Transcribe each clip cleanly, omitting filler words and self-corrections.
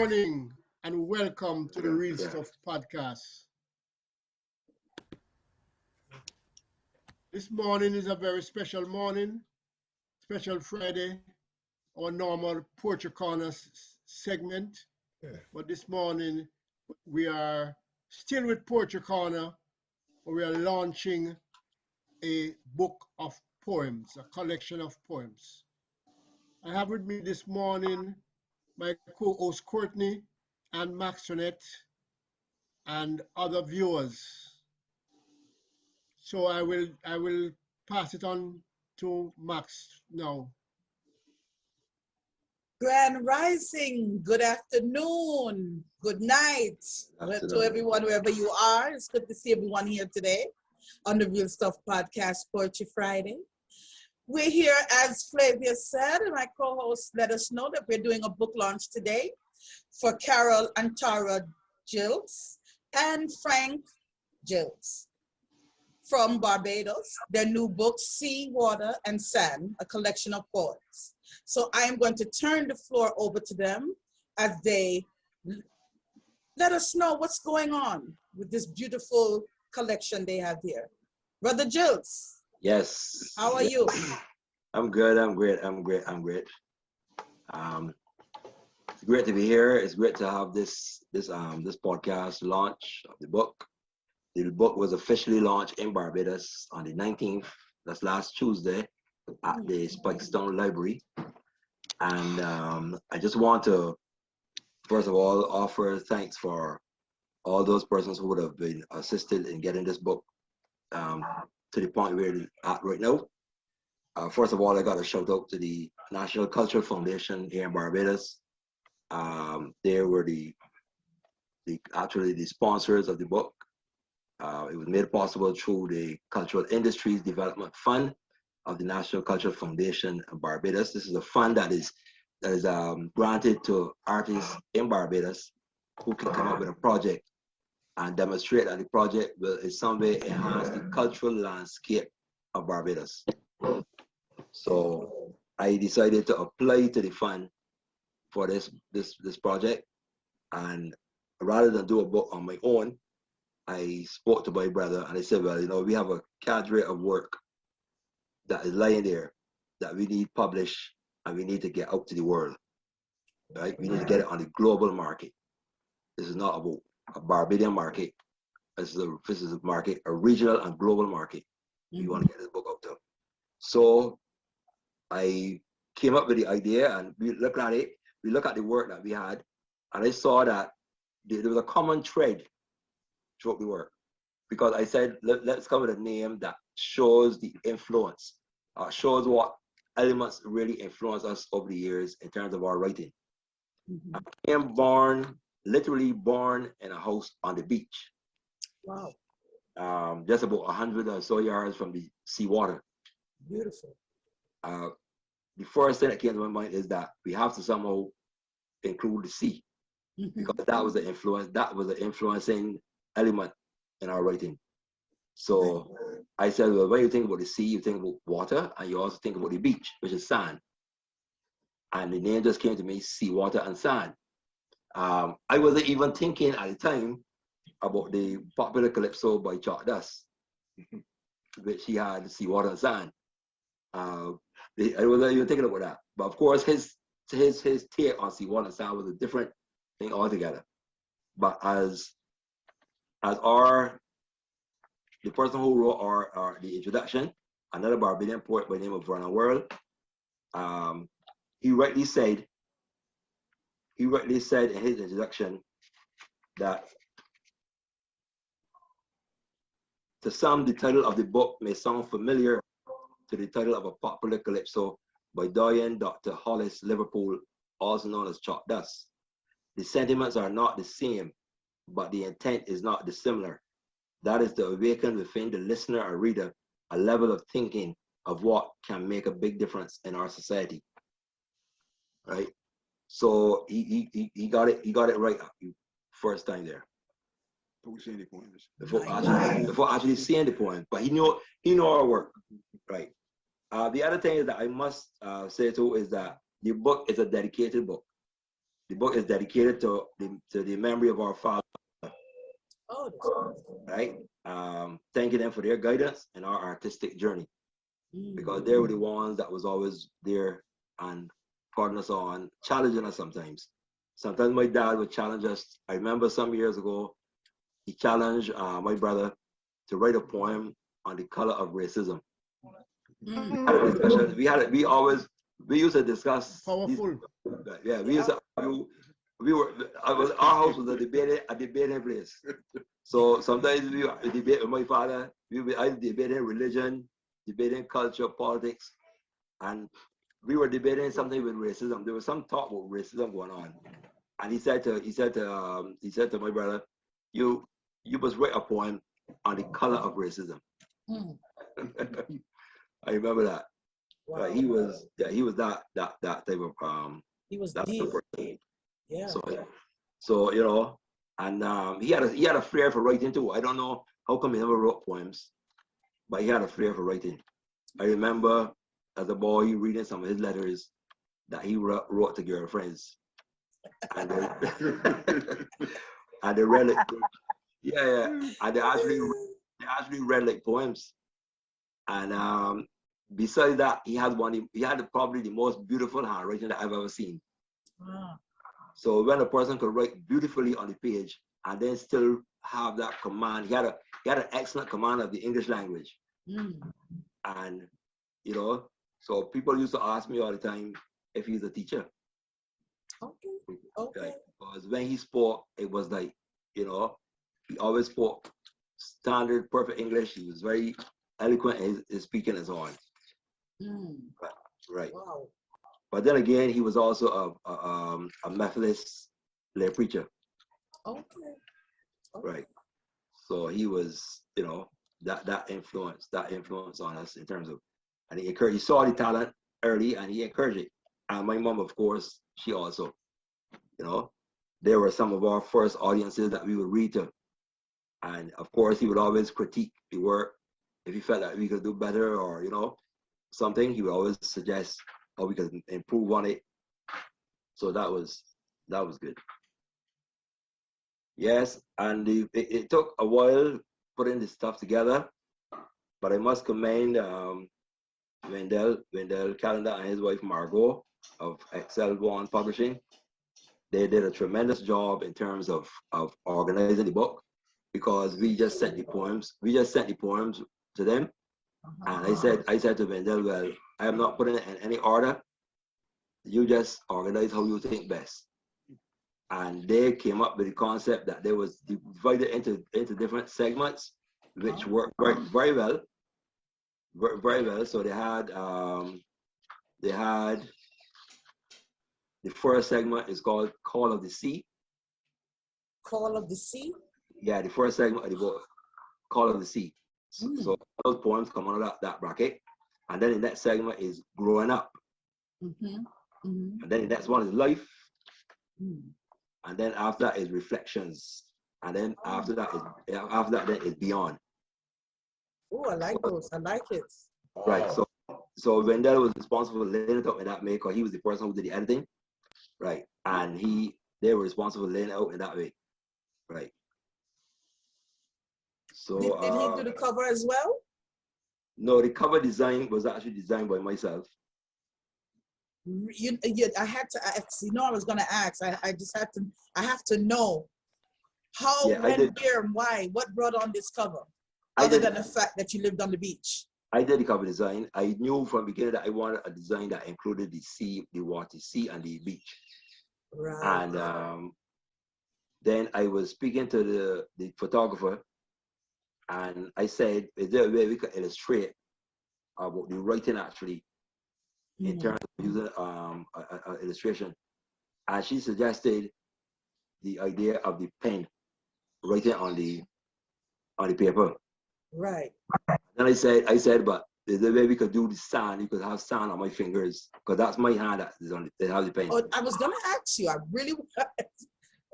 morning and welcome to the Real Stuff podcast. This morning is a very special morning, special Friday, our normal Poetry Corner segment. But this morning we are still with Poetry Corner, but we are launching a book of poems, a collection of poems. I have with me this morning my co-host Courtney and Maxonette and other viewers. So I will pass it on to Max now. Grand Rising, good afternoon, good night to everyone wherever you are. It's good to see everyone here today on the Real Stuff Podcast Poetry Friday. We're here, as Flavia said, and my co-host let us know that we're doing a book launch today for Carol and Tara Gilkes and Frank Gilkes from Barbados. Their new book, Sea, Water, and Sand, a collection of poems. So I am going to turn the floor over to them as they let us know what's going on with this beautiful collection they have here. Brother Gilkes. Yes. How are you? I'm good. I'm great. It's great to be here. It's great to have this podcast launch of the book. The book was officially launched in Barbados on the 19th. That's last Tuesday at the Spikestone Library. And I just want to, first of all, offer thanks for all those persons who would have been assisted in getting this book to the point where it's at right now. First of all, I got a shout out to the National Cultural Foundation here in Barbados. They were actually the sponsors of the book. It was made possible through the Cultural Industries Development Fund of the National Cultural Foundation of Barbados. This is a fund that is granted to artists in Barbados who can come up with a project and demonstrate that the project will in some way enhance the cultural landscape of Barbados. So I decided to apply to the fund for this project, and rather than do a book on my own, I spoke to my brother and I said, well, we have a cadre of work that is lying there that we need published and we need to get out to the world, right? We need to get it on the global market. This is not about a Barbadian market. This is a market, a regional and global market. We want to get this book out there. So I came up with the idea and we looked at it. We looked at the work that we had, and I saw that there was a common thread throughout the work. Because I said, let's come with a name that shows the influence, shows what elements really influence us over the years in terms of our writing. I am literally born in a house on the beach. Wow. Just about 100 or so yards from the seawater. Beautiful. The first thing that came to my mind is that we have to somehow include the sea, because that was the influencing element in our writing. So I said, well, when you think about the sea, you think about water, and you also think about the beach, which is sand. And the name just came to me, Sea, Water, and Sand. I wasn't even thinking at the time about the popular calypso by Chalk Dust, which he had Sea, Water, and Sand. I wasn't even thinking about that. But of course, his take on Sea, Water, and Sand was a different thing altogether. But as the person who wrote the introduction, another Barbadian poet by the name of Vernon World, he rightly said in his introduction that to some the title of the book may sound familiar to the title of a popular calypso by Doyen Dr. Hollis Liverpool, also known as Chalk Dust. The sentiments are not the same, but the intent is not dissimilar. That is to awaken within the listener or reader a level of thinking of what can make a big difference in our society. Right? So he got it right first time there. Before actually seeing the poem, but he knew our work, right? The other thing is that I must say too is that the book is a dedicated book. the book is dedicated to the memory of our father. Oh, that's wonderful. Right? Thanking them for their guidance in our artistic journey, because they were the ones that was always there and putting us on, challenging us sometimes. Sometimes my dad would challenge us. I remember some years ago, he challenged my brother to write a poem on the color of racism. We used to discuss. Powerful. We used to argue. Our house was a debating place. So sometimes we debate with my father. We were either debating religion, debating culture, politics, and we were debating something with racism. There was some talk about racism going on, and he said to my brother, "You must write a poem on the color of racism." I remember that. Wow. He was that type of He was that deep. person. Yeah. So you know, and he had a flair for writing too. I don't know how come he never wrote poems, but he had a flair for writing. I remember as a boy reading some of his letters that he wrote to girlfriends, and and they read like, and they actually read like poems. And besides that, he had probably the most beautiful handwriting that I've ever seen. Wow. So when a person could write beautifully on the page and then still have that command, he had an excellent command of the English language. And you know, so people used to ask me all the time if he's a teacher. Okay. Because when he spoke, it was like, you know, he always spoke standard, perfect English. He was very eloquent in his speaking and so on. Right. Wow. But then again, he was also a Methodist lay preacher. Okay. Right. So he was, you know, that influence on us in terms of, and he saw the talent early and he encouraged it. And my mom, of course, she also, you know, they were some of our first audiences that we would read to. And of course, he would always critique the work. If he felt that we could do better or, you know, something, he would always suggest how we could improve on it. So that was good. Yes, and it took a while putting this stuff together, but I must commend Wendell Calendar and his wife Margot of Excel One Publishing. They did a tremendous job in terms of organizing the book, because we just sent the poems to them. And I said to Wendell, well, I am not putting it in any order. You just organize how you think best. And they came up with the concept that they was divided into different segments, which worked very well. Very well. So they had the first segment is called Call of the Sea. Call of the Sea? Yeah, the first segment of the book, Call of the Sea. So those poems come under that bracket. And then the next segment is Growing Up. And then the next one is Life. And then after that is Reflections. And then after that is Beyond. Oh, I like those. I like it. Right. So Wendell was responsible for laying it out in that way, because he was the person who did the editing. Right. And they were responsible for laying it out in that way. Right. So did he do the cover as well? No, the cover design was actually designed by myself. I had to ask, I was going to ask. I have to know how, when, where, and why. What brought on this cover? Other than the fact that you lived on the beach. I did the cover design. I knew from the beginning that I wanted a design that included the sea, the water, sea, and the beach. Right. And then I was speaking to the photographer, and I said, is there a way we could illustrate about the writing actually in terms of using illustration? And she suggested the idea of the pen writing on the paper. Right. Then I said, but is there a way we could do the sand? You could have sand on my fingers, because that's my hand that is on it. Have the pen. Oh, I was gonna ask you. I really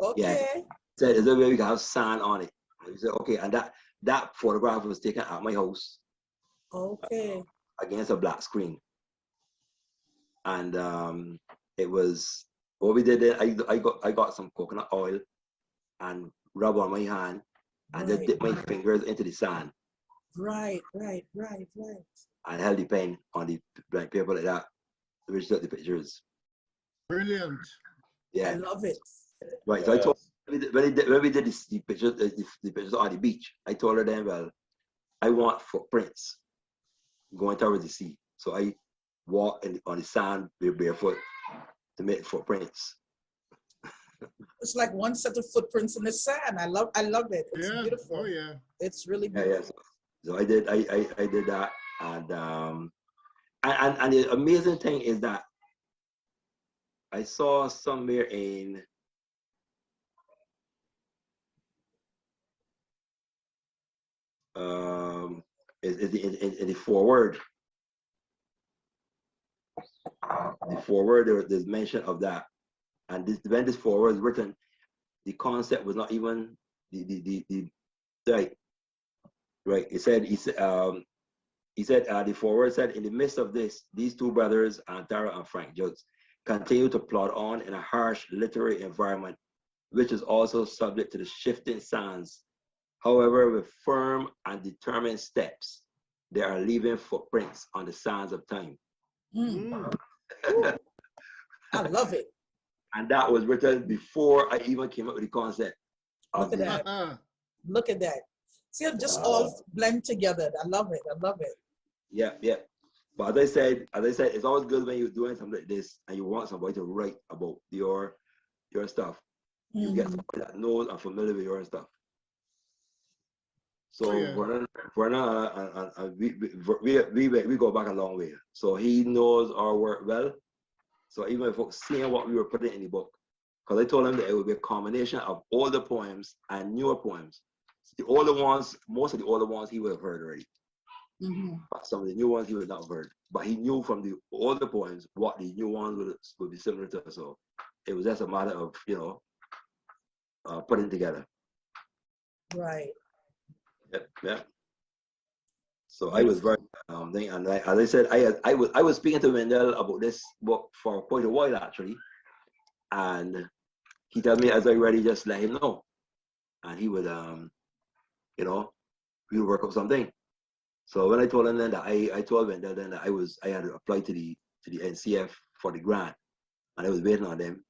okay. Yeah. Said, is there a way we could have sand on it? And he said, okay. And that photograph was taken at my house. Okay. Against a black screen. And it was what we did then, I got some coconut oil and rub on my hand and just dip my fingers into the sand. Right. And held the pen on the blank paper like that, which took the pictures. Brilliant. Yeah. I love it. Right. So I told when we did the pictures on the beach, I told her then, well, I want footprints going towards the sea. So I walk on the sand barefoot to make footprints. It's like one set of footprints in the sand. I love it. It's beautiful. Oh yeah. It's really beautiful. Yeah. So I did that, and the amazing thing is that I saw somewhere in in the foreword. The foreword, there's mention of that, and when this foreword was written, the concept was not even the right. He said the foreword said, in the midst of this, these two brothers, Antara and Frank Judge, continue to plod on in a harsh literary environment, which is also subject to the shifting sands. However, with firm and determined steps, they are leaving footprints on the sands of time. I love it. And that was written before I even came up with the concept. Look at that. Look at that. See, it just all blend together. I love it. Yeah. But as I said, it's always good when you're doing something like this and you want somebody to write about your stuff. You get somebody that knows and familiar with your stuff. So we go back a long way. So he knows our work well. So even if seeing what we were putting in the book, because I told him that it would be a combination of older poems and newer poems. The older ones, most of the older ones he would have heard already. But some of the new ones he would not have heard. But he knew from the older poems what the new ones would be similar to. So it was just a matter of, putting together. Right. Yep. So I was very and as I said, I was speaking to Wendell about this book for quite a while actually, and he told me as I ready, just let him know, and he would we would work up something. So when I told him then that I told Wendell then that I had to apply to the NCF for the grant, and I was waiting on them,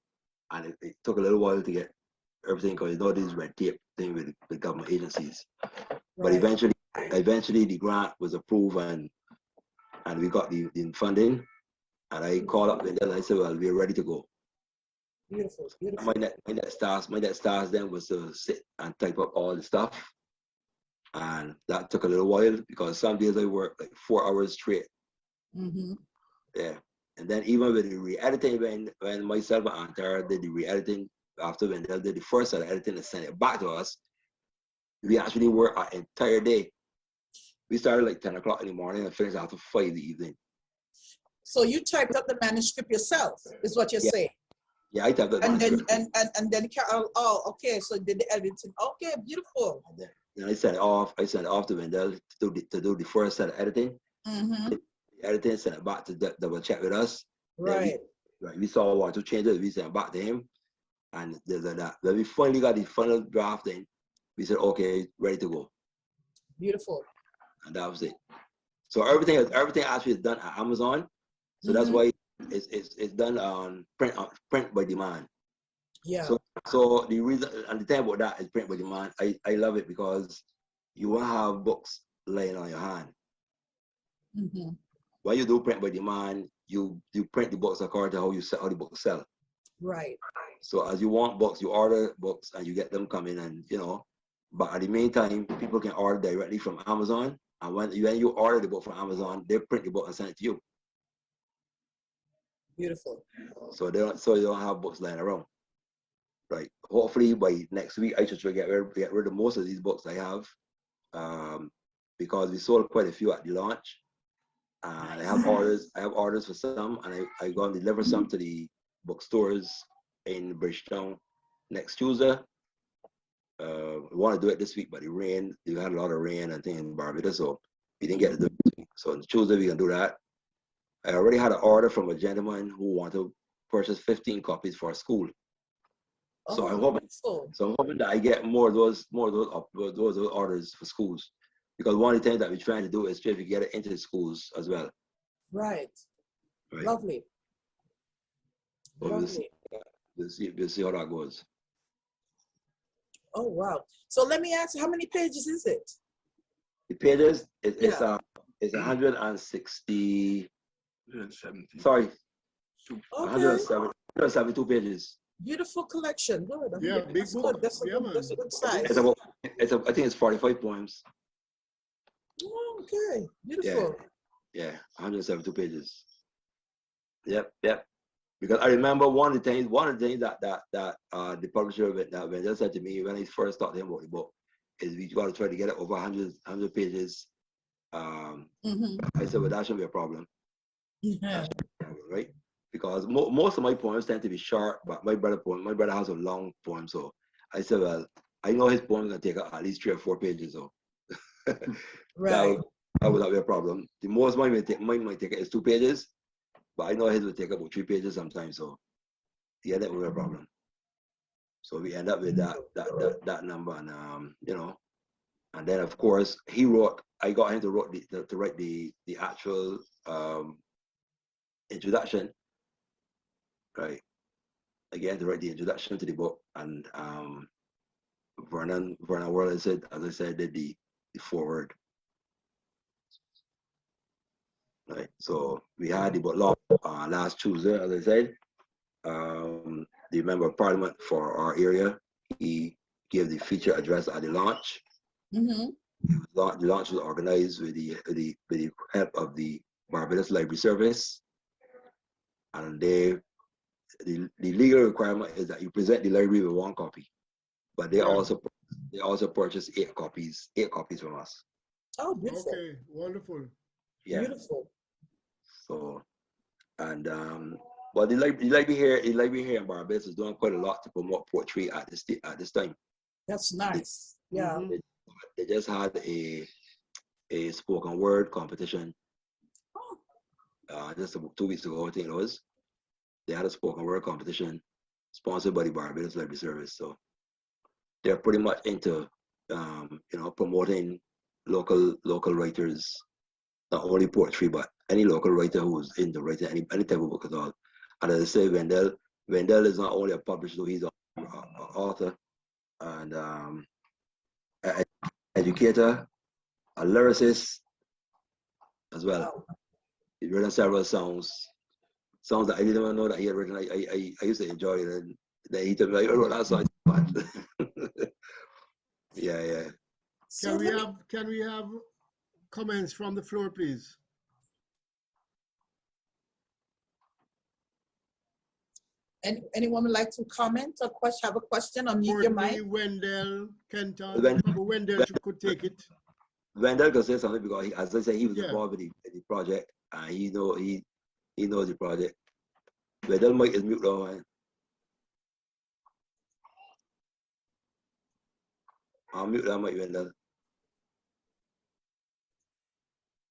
and it took a little while to get everything because this red tape thing with government agencies, but eventually the grant was approved and we got the funding, and I called up and then I said, well, we're ready to go. Beautiful. My next task then was to sit and type up all the stuff, and that took a little while because some days I worked like 4 hours straight. Yeah, and then even with the re-editing, when myself and Antara did the re-editing after Wendell did the first set of editing and sent it back to us, we actually worked an entire day. We started like 10 o'clock in the morning and finished after 5 in the evening. So you typed up the manuscript yourself, is what you're saying? Yeah, I typed up the manuscript. And then Carol, okay, so did the editing. Okay, beautiful. And then I sent it off to Wendell to do the first set of editing. The editing, sent it back to double check with us. Right. We saw 1 or 2 changes, we sent it back to him. And there's that. When we finally got the final draft in, we said, okay, ready to go. Beautiful. And that was it. So everything actually is done at Amazon. So that's why it's done on print by demand. Yeah. So the reason and the thing about that is print by demand. I love it because you won't have books laying on your hand. When you do print by demand, you print the books according to how the books sell. Right. So as you want books, you order books and you get them coming, and but at the meantime, people can order directly from Amazon. And when you order the book from Amazon, they print the book and send it to you. Beautiful. So you don't have books lying around. Right. Hopefully by next week I should try to get rid of most of these books I have, because we sold quite a few at the launch, and I have orders for some, and I go and deliver some to the bookstores in Bridgetown next Tuesday. We want to do it this week, but the rain, we had a lot of rain and things in Barbados, so we didn't get to do it. So on Tuesday we can do that. I already had an order from a gentleman who wanted purchase 15 copies for school. So Oh, I'm hoping, wonderful. so I'm hoping that I get more of those orders for schools, because one of the things that we're trying to do is try to get it into the schools as well. Right. Right. Lovely. So Lovely. we'll see how that goes. Oh, wow. So let me ask you, how many pages is it? The pages it's Yeah. it's 160. 170. Sorry, Okay. 172 pages. Beautiful collection. Good. Yeah, big That's book. good. That's a Yeah, good, man. that's a good size. I think it's 45 poems. Oh, okay. Beautiful. Yeah, 172 pages. Yep. Because I remember one of the things that the publisher that when they said to me when I first started about the book is we got to try to get it over 100 pages. I said, well, that shouldn't be a problem. Yeah. Right? Because most of my poems tend to be short, but my brother has a long poem. So I said, well, I know his poem gonna take at least 3 or 4 pages. So Right. that would not be a problem. The most mine might take is 2 pages, but I know his would take about 3 pages sometimes. So yeah, that would be a problem. So we end up with that number, and and then of course I got him to write the actual introduction, right? Again, to write the introduction to the book, and Vernon Worley as I said, did the foreword. Right. So we had the book launch last Tuesday, as I said. The member of parliament for our area, he gave the feature address at the launch. The launch was organized with the help of the Barbados Library Service, and the legal requirement is that you present the library with 1 copy, but they also purchase 8 copies from us. Oh, beautiful. Okay, wonderful. Yeah. Beautiful. So, and but the library here in Barbados is doing quite a lot to promote poetry at this time. That's nice. Yeah. They just had a spoken word competition. Just about 2 weeks ago, I think it was. They had a spoken word competition sponsored by the Barbados Library Service. So they're pretty much into promoting local writers, not only poetry, but any local writer who's into writing any type of book at all. And as I say, Wendell is not only a publisher, he's an author and an educator, a lyricist as well. Wow. He's written several songs that I didn't even know that he had written. I used to enjoy it, and then he told me, I wrote that song. Yeah. So Can we have comments from the floor, please? anyone would like to comment or have a question, unmute your mic? Wendell, Kenton, Wendell could take it. Wendell could say something because, as I said, he was involved in the project, and he knows the project. Wendell mic is mute now, man. I'll mute that mic, Wendell.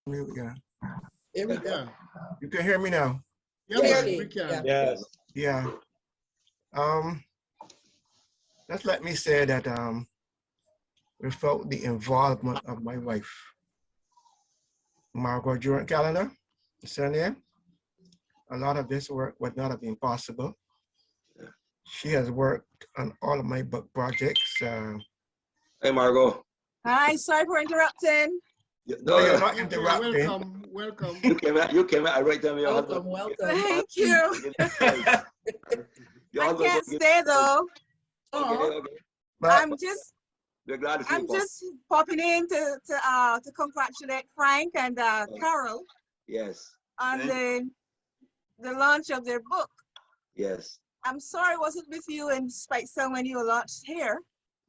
Mute, yeah. Here we go. You can hear me now? Yeah, Clearly. we can. Yes. Yeah. Just let me say that without the involvement of my wife, Margot Durant Callender, surname, a lot of this work would not have been possible. Yeah. She has worked on all of my book projects. Hey, Margot. Hi, sorry for interrupting. No, you're not interrupting. Welcome. You came at right time. Welcome. Thank you. I can't stay though. Okay. I'm just We're glad to see you. just popping in to congratulate Frank and Carol Yes. on the launch of their book. Yes. I'm sorry I wasn't with you in Spike Song when you were launched here.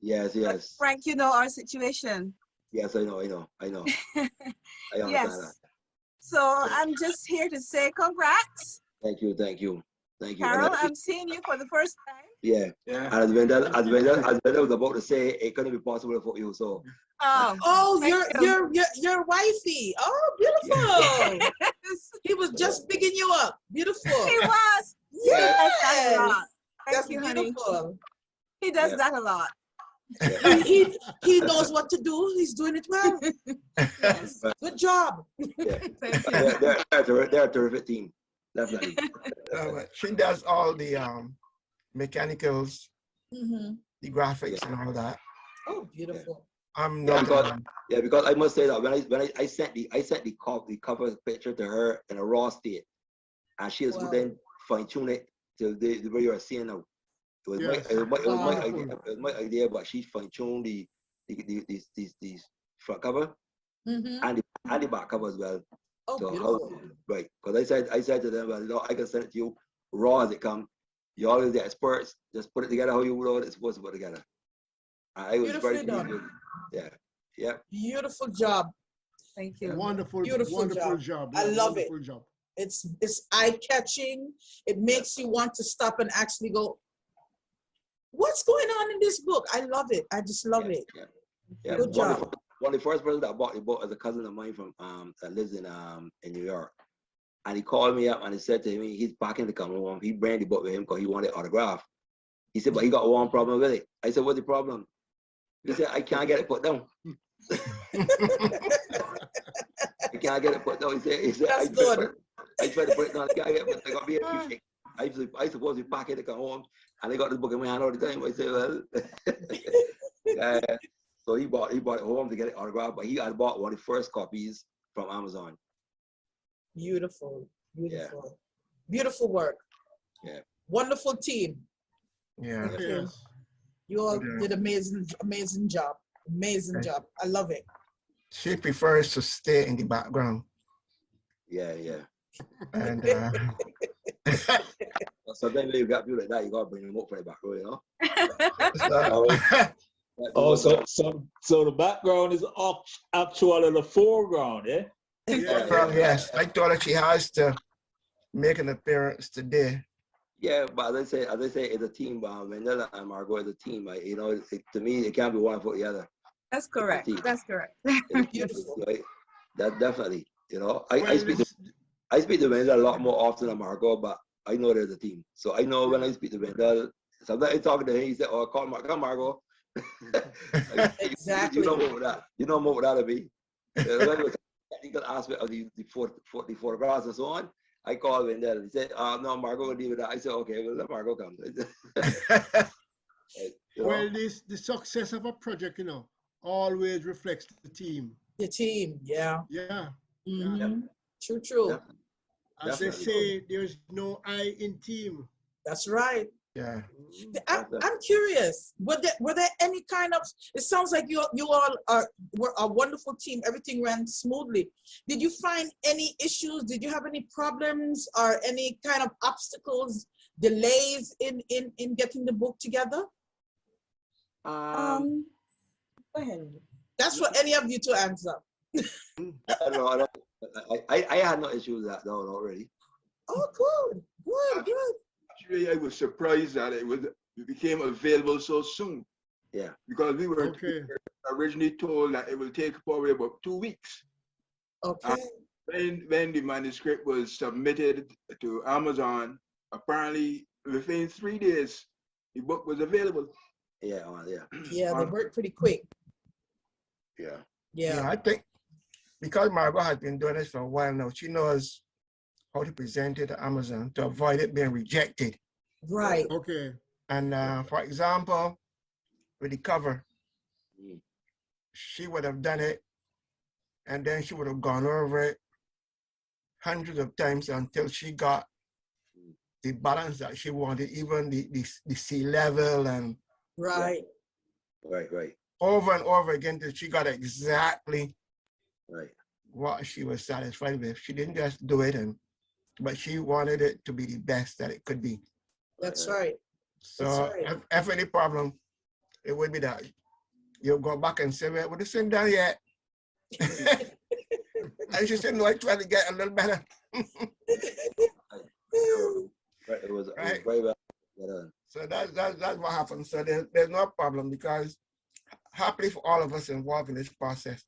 Yes. But Frank, you know our situation. Yes, I know. I understand Yes. that. So I'm just here to say congrats. Thank you. Carol, I'm seeing you for the first time. Yeah. And as Wendell was about to say, it couldn't be possible for you. So. Oh, your wifey. Oh, beautiful. Yes. He was just picking you up. Beautiful. He was. does that a lot. That's Thank you, honey. beautiful. He does that a lot. Yeah. He knows what to do. He's doing it well. Yes. Good job. Yeah. Thank you. They're a terrific team. Definitely. She does all the mechanicals, Mm-hmm. the graphics, and all that. Oh, beautiful. I'm Yeah, not. because I must say that when I sent the cover picture to her in a raw state, and she has Wow. then fine-tuned it to the way you are seeing now. It was Yes. my idea, but she fine-tuned these front cover Mm-hmm. and the back cover as well. Oh, So beautiful. right? Because I said to them, well, you know, I can send it to you raw as it comes. You always the experts. Just put it together how you would it's supposed to put together. I was very Beautifully pleased done. with yeah. Beautiful job. Thank you. Wonderful, Beautiful wonderful job. job. I love it. Wonderful job. It's eye-catching. It makes you want to stop and actually go, what's going on in this book? I love it. I just love it. Yeah. Good job. One of the first person that bought the book is a cousin of mine from that lives in New York. And he called me up and he said to me he's packing to come home. He brought the book with him because he wanted autograph. He said, but he got one problem with it. I said, what's the problem? He said, I can't get it put down. I can't get it put down. He said That's good. I tried to put it down. I can't get it put down. I got me I supposed to pack it to come home, and I got this book in my hand all the time. I said, well, so he bought it home to get it autographed, but he had bought one of the first copies from Amazon. Beautiful. Beautiful. Beautiful work. Yeah. Wonderful team. Yeah. Thank you. Yes. You all Yeah. did amazing job. Amazing job. I love it. She prefers to stay in the background. Yeah. And Sometimes when you got people like that, you gotta bring them up for the back row, you know. So the background is actually the foreground, eh? yes, I thought that she has to make an appearance today. Yeah, but as I say, it's a team. Mandela and Margot is a team. To me, it can't be one for the other. That's correct. That's correct. Beautiful. Right? That definitely. You know, Well, I speak to Mandela a lot more often than Margot, but I know there's a team. So I know when I speak to Mandela, sometimes I talk to him. He said, "Oh, call Margot." Exactly. You know more with that. You know more with that than me. Technical aspect of the photographs and so on. I called him there. He said, "No, Margot will deal with that." I said, "Okay, well, let Margot come." Well, the success of a project, always reflects the team. The team, yeah. Yeah. Mm-hmm. True. As they Definitely. say, there's no I in team. That's right. Yeah. I'm curious. Were there any kind of? It sounds like you all were a wonderful team. Everything ran smoothly. Did you find any issues? Did you have any problems or any kind of obstacles, delays in getting the book together? Go ahead. That's for any of you to answer. I had no issue with that. No, not really. Oh, good. Actually, I was surprised that it became available so soon. Yeah. Because we were originally told that it will take probably about 2 weeks. Okay. When the manuscript was submitted to Amazon, apparently within 3 days, the book was available. Yeah. Yeah, they work pretty quick. Yeah. I think because Margot has been doing this for a while now, she knows how to present it to Amazon to avoid it being rejected. Right. Okay. And for example, with the cover, she would have done it and then she would have gone over it hundreds of times until she got the balance that she wanted, even the sea level and Right. Right. over and over again till she got exactly Right. what she was satisfied with. She didn't just do it, but she wanted it to be the best that it could be. That's right. So if any problem, it would be that you'll go back and say, well, this ain't done yet. And she said, no, I tried to get a little better. Right. It was Right. very well. So that's what happened. So there's no problem because happily for all of us involved in this process,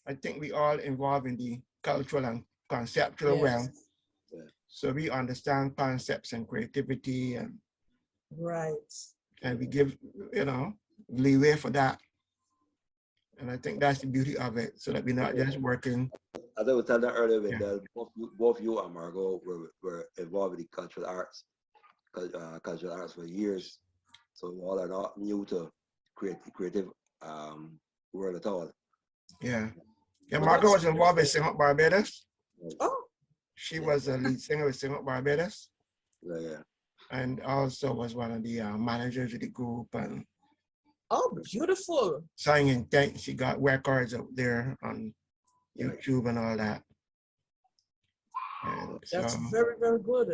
I think we all involved in the cultural and conceptual realm. So we understand concepts and creativity, Right. and we give, leeway for that. And I think that's the beauty of it, so that we're not just working. As I was telling you earlier, Yeah. both you and Margot were involved with the cultural arts for years. So you all are not new to creative world at all. Yeah. Yeah, Well, Margot that's was involved with Sing Up Barbados. Oh, She was a lead singer with Sing Up Barbados, Yeah. and also was one of the managers of the group, and oh, beautiful. sang Intent. She got records out there on Yeah. YouTube and all that. And That's so, very, very good.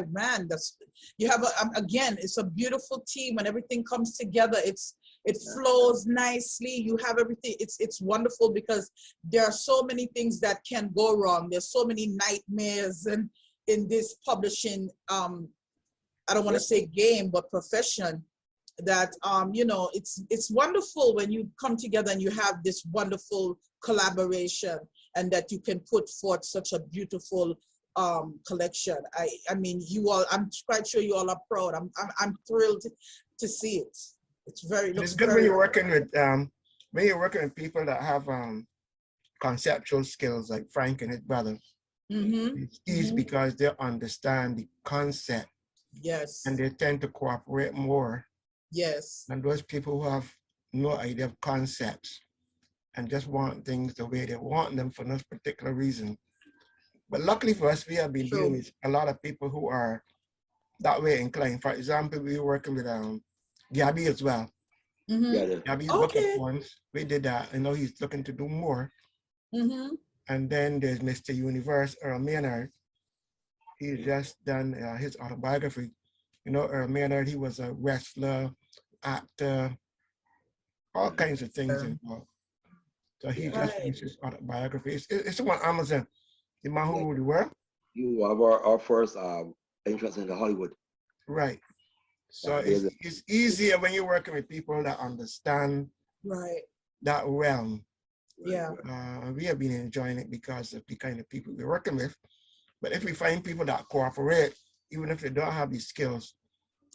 Man, that's you have again. It's a beautiful team when everything comes together. It flows nicely. You have everything. It's wonderful because there are so many things that can go wrong. There's so many nightmares and in this publishing. I don't want to say game, but profession. That it's wonderful when you come together and you have this wonderful collaboration, and that you can put forth such a beautiful collection. I mean, you all, I'm quite sure you all are proud. I'm thrilled to see it. It's it's good when you're working with people that have conceptual skills like Frank and his brother. It's easy because they understand the concept. Yes. And they tend to cooperate more. Yes. And those people who have no idea of concepts and just want things the way they want them for no particular reason. But luckily for us, we have been dealing with a lot of people who are that way inclined. For example, we were working with Gabby as well. Gabby's book of poems. We did that. I know he's looking to do more. And then there's Mr. Universe, Earl Maynard. He's just done his autobiography. Earl Maynard, he was a wrestler, actor, all kinds of things involved. So he just finished his autobiography. It's on Amazon. The man who ruled the world. You have our first entrance into Hollywood. Right. So it's easier when you're working with people that understand that realm. Yeah. We have been enjoying it because of the kind of people we're working with. But if we find people that cooperate, even if they don't have these skills,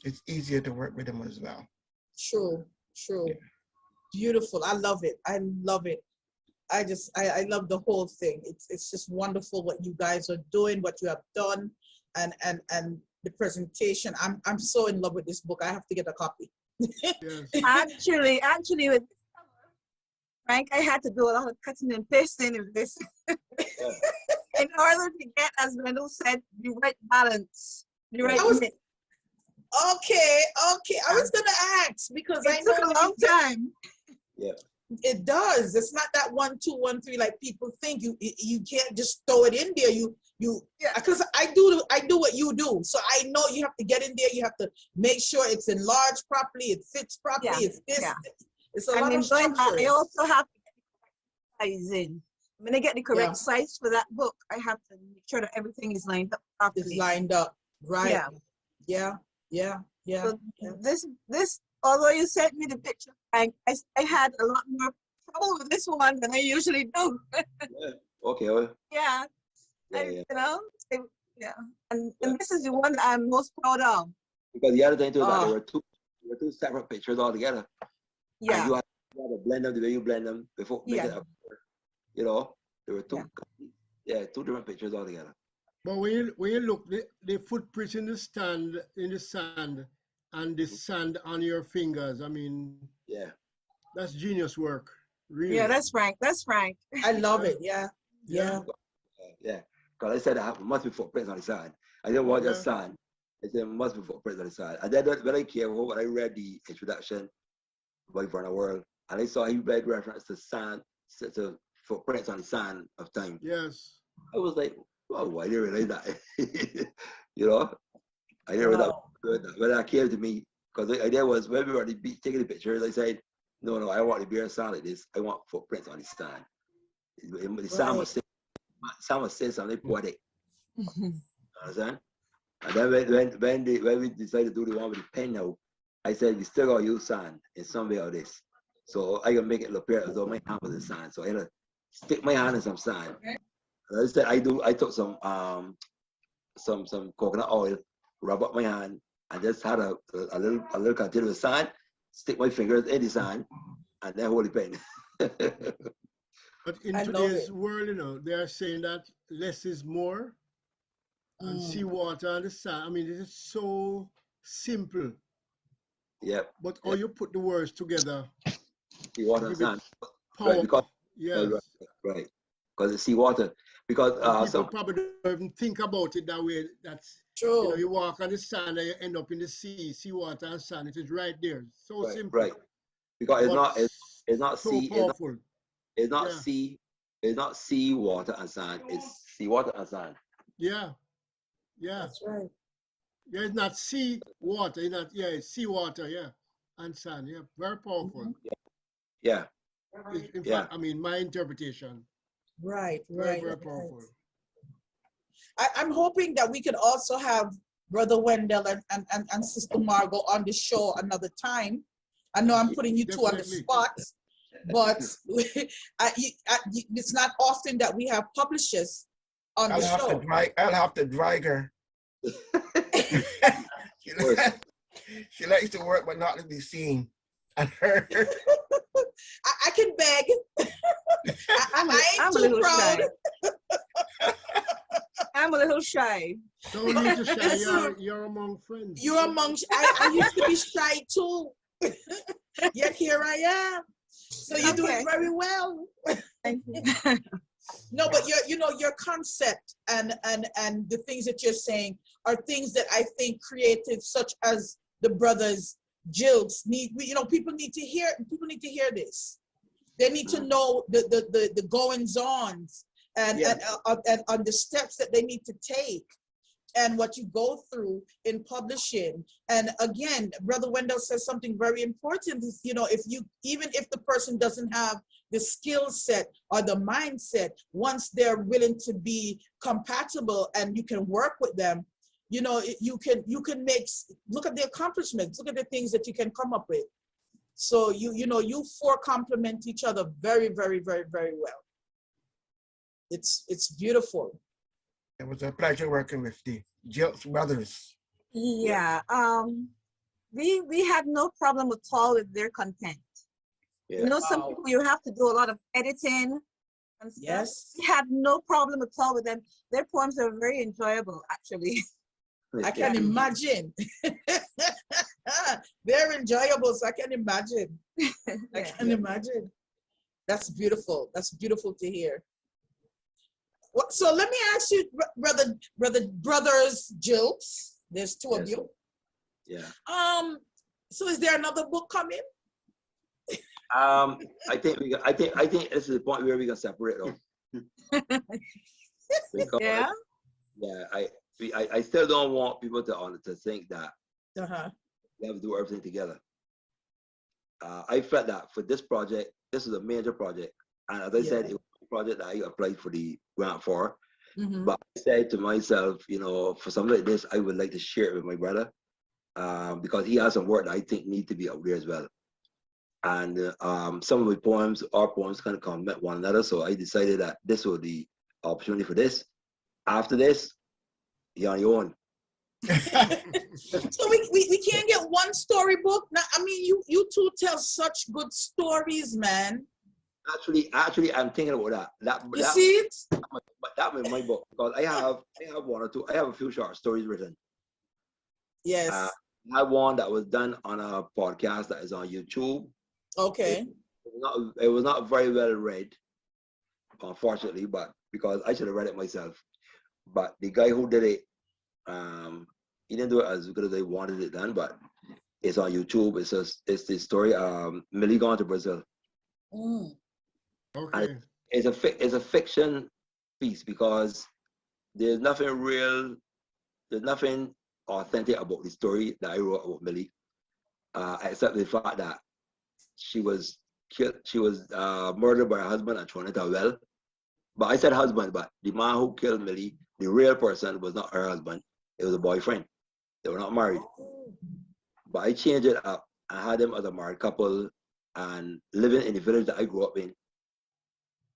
it's easier to work with them as well. True. Yeah. Beautiful. I love it. I love the whole thing. It's just wonderful what you guys are doing, what you have done, and the presentation. I'm so in love with this book. I have to get a copy. Actually, with Frank, I had to do a lot of cutting and pasting of this in order to get, as Randall said, the right balance, the right mix. Okay. I was gonna ask because I know took a long time. Yeah. It does. It's not that 1, 2, 1, 3 like people think. You can't just throw it in there. Because I do what you do. So I know you have to get in there. You have to make sure it's enlarged properly. It fits properly. It's this. Yeah. It's a lot of structure. I also have to get the size in. When I get the correct size for that book, I have to make sure that everything is lined up properly. It's lined up, right? Yeah. So this, although you sent me the picture, Frank, I had a lot more trouble with this one than I usually do. Okay. Yeah. And this is the one that I'm most proud of. Because the other thing too is that there were two separate pictures altogether. Yeah. And you have to blend them the way you blend them before making it up. There were two different pictures altogether. But when you look, the footprints in the sand, and the sand on your fingers, I mean, that's genius work, really. Yeah, that's Frank. I love it. Yeah. Because I said there must be footprints on the sand. I didn't want just sand. I said there must be footprints on the sand. And then when I came home, I read the introduction by Vernon World, and I saw he read reference to sand, to footprints on the sand of time. Yes. I was like, oh, I didn't realize that. I didn't realize that. When that came to me, because the idea was when we were taking the pictures, I said, no, I want to be a sand like this. I want footprints on the sand. The sand was saying something poetic. Understand? And then when we decided to do the one with the pen now, I said, we still got to use sand in some way or this. So I can make it look as though my hand was in sand. So I had to stick my hand in some sand. I said I took some some coconut oil, rub up my hand, and just had a little container of sand, stick my fingers in the sand, and then hold the pen. But in I love today's it. world, they are saying that less is more, and seawater and the sand. I mean, it is so simple, Yep. but how you put the words together Seawater and give it sand. Right, power. because Yes. right. Because it's seawater. Because And people some probably don't even think about it that way. That's True. you walk on the sand and you end up in the sea, seawater and sand. It is right there. So right, simple. right. Because But it's not so sea, powerful. it's not Yeah. sea, it's not sea water and sand, it's seawater and sand. Yeah. Yeah. That's right. Yeah, it's not sea water. It's not, yeah, it's seawater, yeah. And sand. Yeah. Very powerful. Yeah, In yeah. fact, I mean my interpretation. Right, Very, right, very right. powerful. I'm hoping that we could also have Brother Wendell and Sister Margot on the show another time. I know I'm putting you two on the Definitely. spot, but it's not often that we have publishers on the show. I'll have to drag her. She likes to work but not to be seen. And her. I can beg. I'm I ain't a too little proud. shy. I'm a little shy. Don't need to shy. Listen, You're among friends. You're among. I used to be shy too, yet here I am. So you're doing very well. Thank you. No, but your concept and the things that you're saying are things that I think creatives such as the brothers Gilkes need. People need to hear. People need to hear this. They need to know the goings ons and on the steps that they need to take and what you go through in publishing. And again, Brother Wendell says something very important is, even if the person doesn't have the skill set or the mindset, once they're willing to be compatible and you can work with them, you can look at the accomplishments, look at the things that you can come up with. So you four complement each other very, very, very, very well. It's beautiful. It was a pleasure working with the Gilkes brothers. Yeah. We had no problem at all with their content. Yeah. Some people you have to do a lot of editing and stuff. Yes. We had no problem at all with them. Their poems are very enjoyable, actually. I can imagine. They're enjoyable, so I can imagine. I can imagine. That's beautiful. That's beautiful to hear. So let me ask you, brothers Gilkes. There's two of you. Yeah. So is there another book coming? I think this is the point where we can separate them. Yeah. Yeah. I still don't want people to think that we have to do everything together. I felt that for this project, this is a major project, and as I said, it was a project that I applied for the grant for. But I said to myself, for something like this, I would like to share it with my brother, because he has some work that I think need to be out there as well. And some of my poems, our poems, kind of complement one another. So I decided that this was the opportunity for this. After this, you're on your own. So we can't get one storybook. Now, I mean, you two tell such good stories, man. Actually, I'm thinking about that. You see it? But that was my book, because I have a few short stories written. Yes. I had one that was done on a podcast that is on YouTube. Okay. It was not very well read, unfortunately, but because I should have read it myself. But the guy who did it, he didn't do it as good as I wanted it done, but it's on YouTube. It's the story Millie gone to Brazil. Okay. And it's a fiction piece, because there's nothing authentic about the story that I wrote about Millie, except the fact that she was murdered by her husband and thrown into a well. But I said husband, but the man who killed Millie, the real person, was not her husband. It was a boyfriend. They were not married. But I changed it up. I had them as a married couple and living in the village that I grew up in.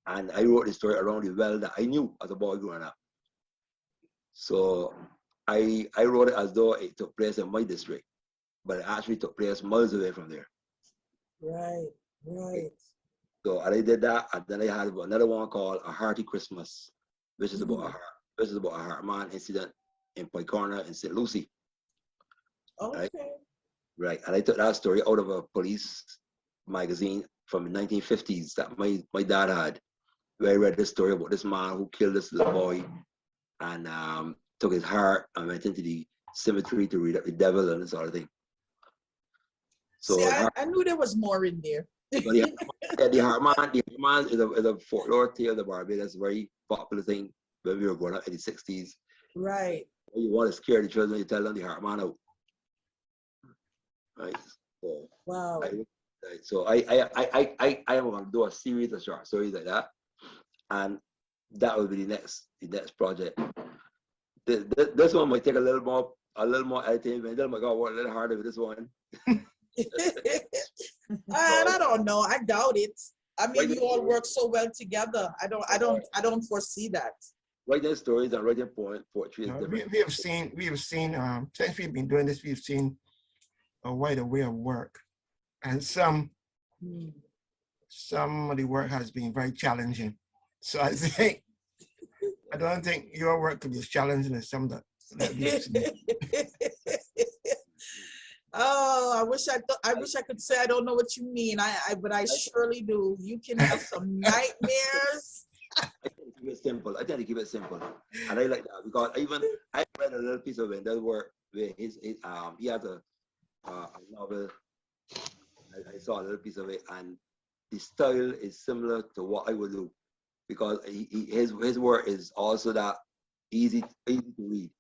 And I wrote the story around the well that I knew as a boy growing up. So I wrote it as though it took place in my district, but it actually took place miles away from there. Right, right. So I did that, and then I had another one called A Hearty Christmas, which is about a heart man incident in Pike Corner in St. Lucie. Okay. Right. And I took that story out of a police magazine from the 1950s that my dad had, where I read this story about this man who killed this little boy and took his heart and went into the cemetery to read up the devil and this sort of thing. So see, I knew there was more in there. the heart man is a folklore tale of the Barbados, a very popular thing when we were growing up in the 60s. Right. When you want to scare the children, you tell them the heart man out. Right. So Wow. I am going to do a series of short stories like that, and that will be the next project. This one might take a little more editing, but it might go a little harder with this one. I don't know. I doubt it. I mean, you all work so well together. I don't foresee that. Writing stories and writing poetry is different. We have seen since we've been doing this, we've seen a wider way of work, and some of the work has been very challenging. So I don't think your work could be as challenging as some that we've seen. Oh, I wish I could say I don't know what you mean. But I surely do. You can have some nightmares. I tend to keep it simple. And I like that because I read a little piece of Wendell's work where he has a novel. I saw a little piece of it, and the style is similar to what I would do because his work is also that easy to read.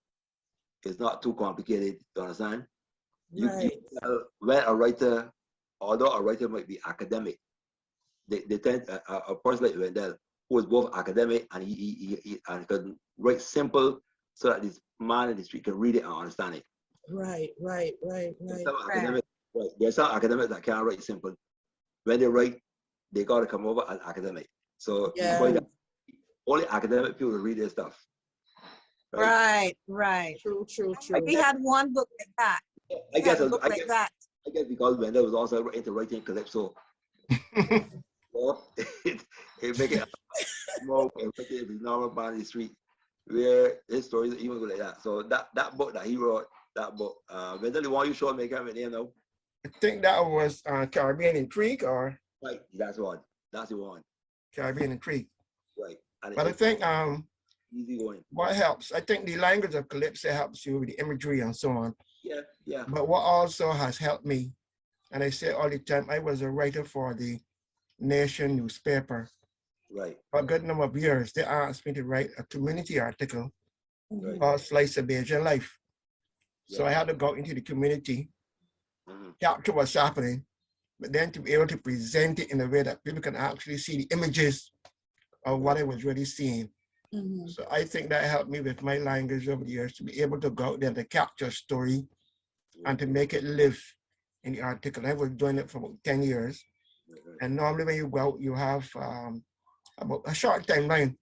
It's not too complicated. You understand? Right. When a writer, although a writer might be academic, they tend a person like Wendell, who is both academic and he can write simple so that this man in the street can read it and understand it. Right. There's some academics that can't write simple. When they write, they got to come over as academic. So only academic people read their stuff. Right. True. We had one book like that. I guess because Wendell was also into writing calypso. So it make it more the normal part of the street where his stories even go like that. So that book that he wrote, Wendell, the one you showed me, can't name now. I think that was Caribbean Intrigue, or right. That's the one. Caribbean Intrigue. Right. And but I think easy going. What helps, I think the language of calypso helps you with the imagery and so on. Yeah. But what also has helped me, and I say all the time, I was a writer for the Nation newspaper. Right. For a good number of years, they asked me to write a community article called Slice of Bajan Life. So I had to go into the community, capture what's happening, but then to be able to present it in a way that people can actually see the images of what I was really seeing. So I think that helped me with my language over the years to be able to go out there to capture a story and to make it live in the article. I was doing it for about 10 years. And normally when you go out, you have about a short timeline,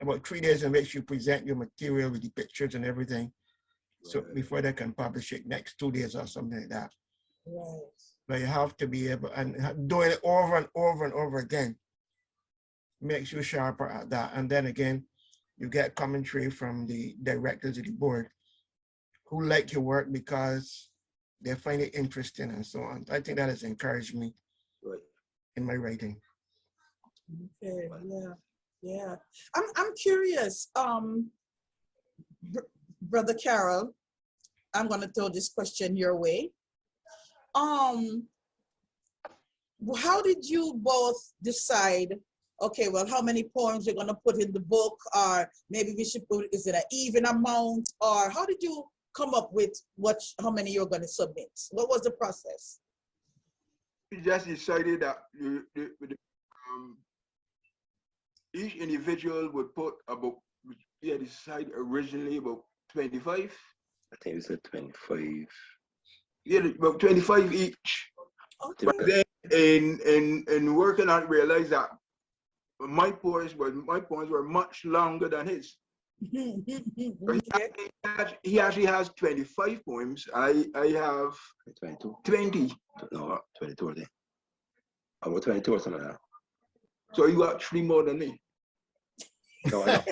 about 3 days in which you present your material with the pictures and everything. So before they can publish it next 2 days or something like that. Right. But you have to be able, and doing it over and over and over again makes you sharper at that. And then again, you get commentary from the directors of the board who like your work because they find it interesting and so on. I think that has encouraged me in my writing. Okay, yeah. I'm curious, Brother Carol, I'm gonna throw this question your way. How did you both decide, okay, well, how many poems you're gonna put in the book, or maybe we should put, is it an even amount, or how did you come up with how many you're gonna submit? What was the process? We just decided that each individual would put about, we had decided originally about 25. I think we said 25. Yeah, about 25 each. Okay. But then in working on it, realized that my poems were much longer than his. Okay. He actually has 25 poems. I have 22. 20. No, 22 I think. About 22 or something like that. So you got 3 more than me. No, I know.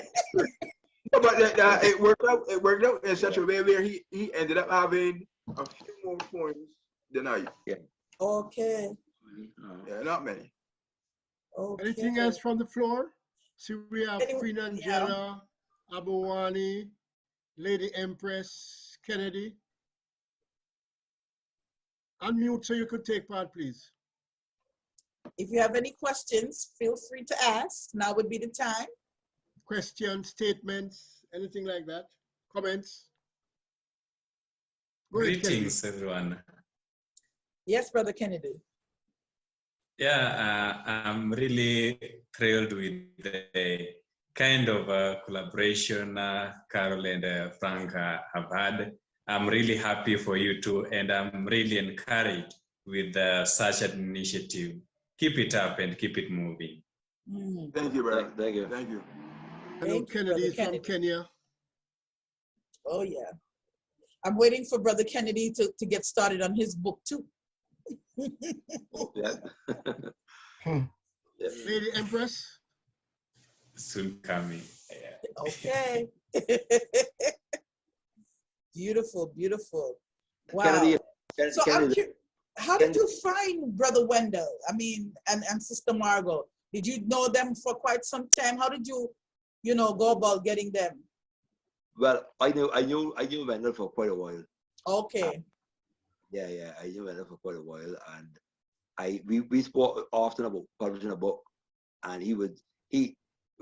But it worked out. It worked out in such a way where he ended up having a few more poems than I. Okay. Yeah, not many. Okay. Anything else from the floor? See, we have Anyone- Queen yeah. Angela, Abawani, Lady Empress, Kennedy. Unmute so you could take part, please. If you have any questions, feel free to ask. Now would be the time. Questions, statements, anything like that? Comments? Go ahead, Kennedy. Greetings, everyone. Yes, Brother Kennedy. Yeah, I'm really thrilled with the kind of collaboration Carol and Frank have had. I'm really happy for you two, and I'm really encouraged with such an initiative. Keep it up and keep it moving. Thank you, brother. Thank you. Thank you. I know Thank you, Kennedy Brother is from Kennedy. Kenya. Oh, yeah. I'm waiting for Brother Kennedy to get started on his book, too. Yeah. Yeah. Lady Empress? Soon coming. Yeah. Okay. Beautiful, beautiful. Wow. Kennedy, So Kennedy, how did you find Brother Wendell? I mean, and Sister Margot? Did you know them for quite some time? How did you go about getting them? well, I knew Wendell for quite a while. Okay. Yeah, I knew Wendell for quite a while, and we spoke often about publishing a book, and he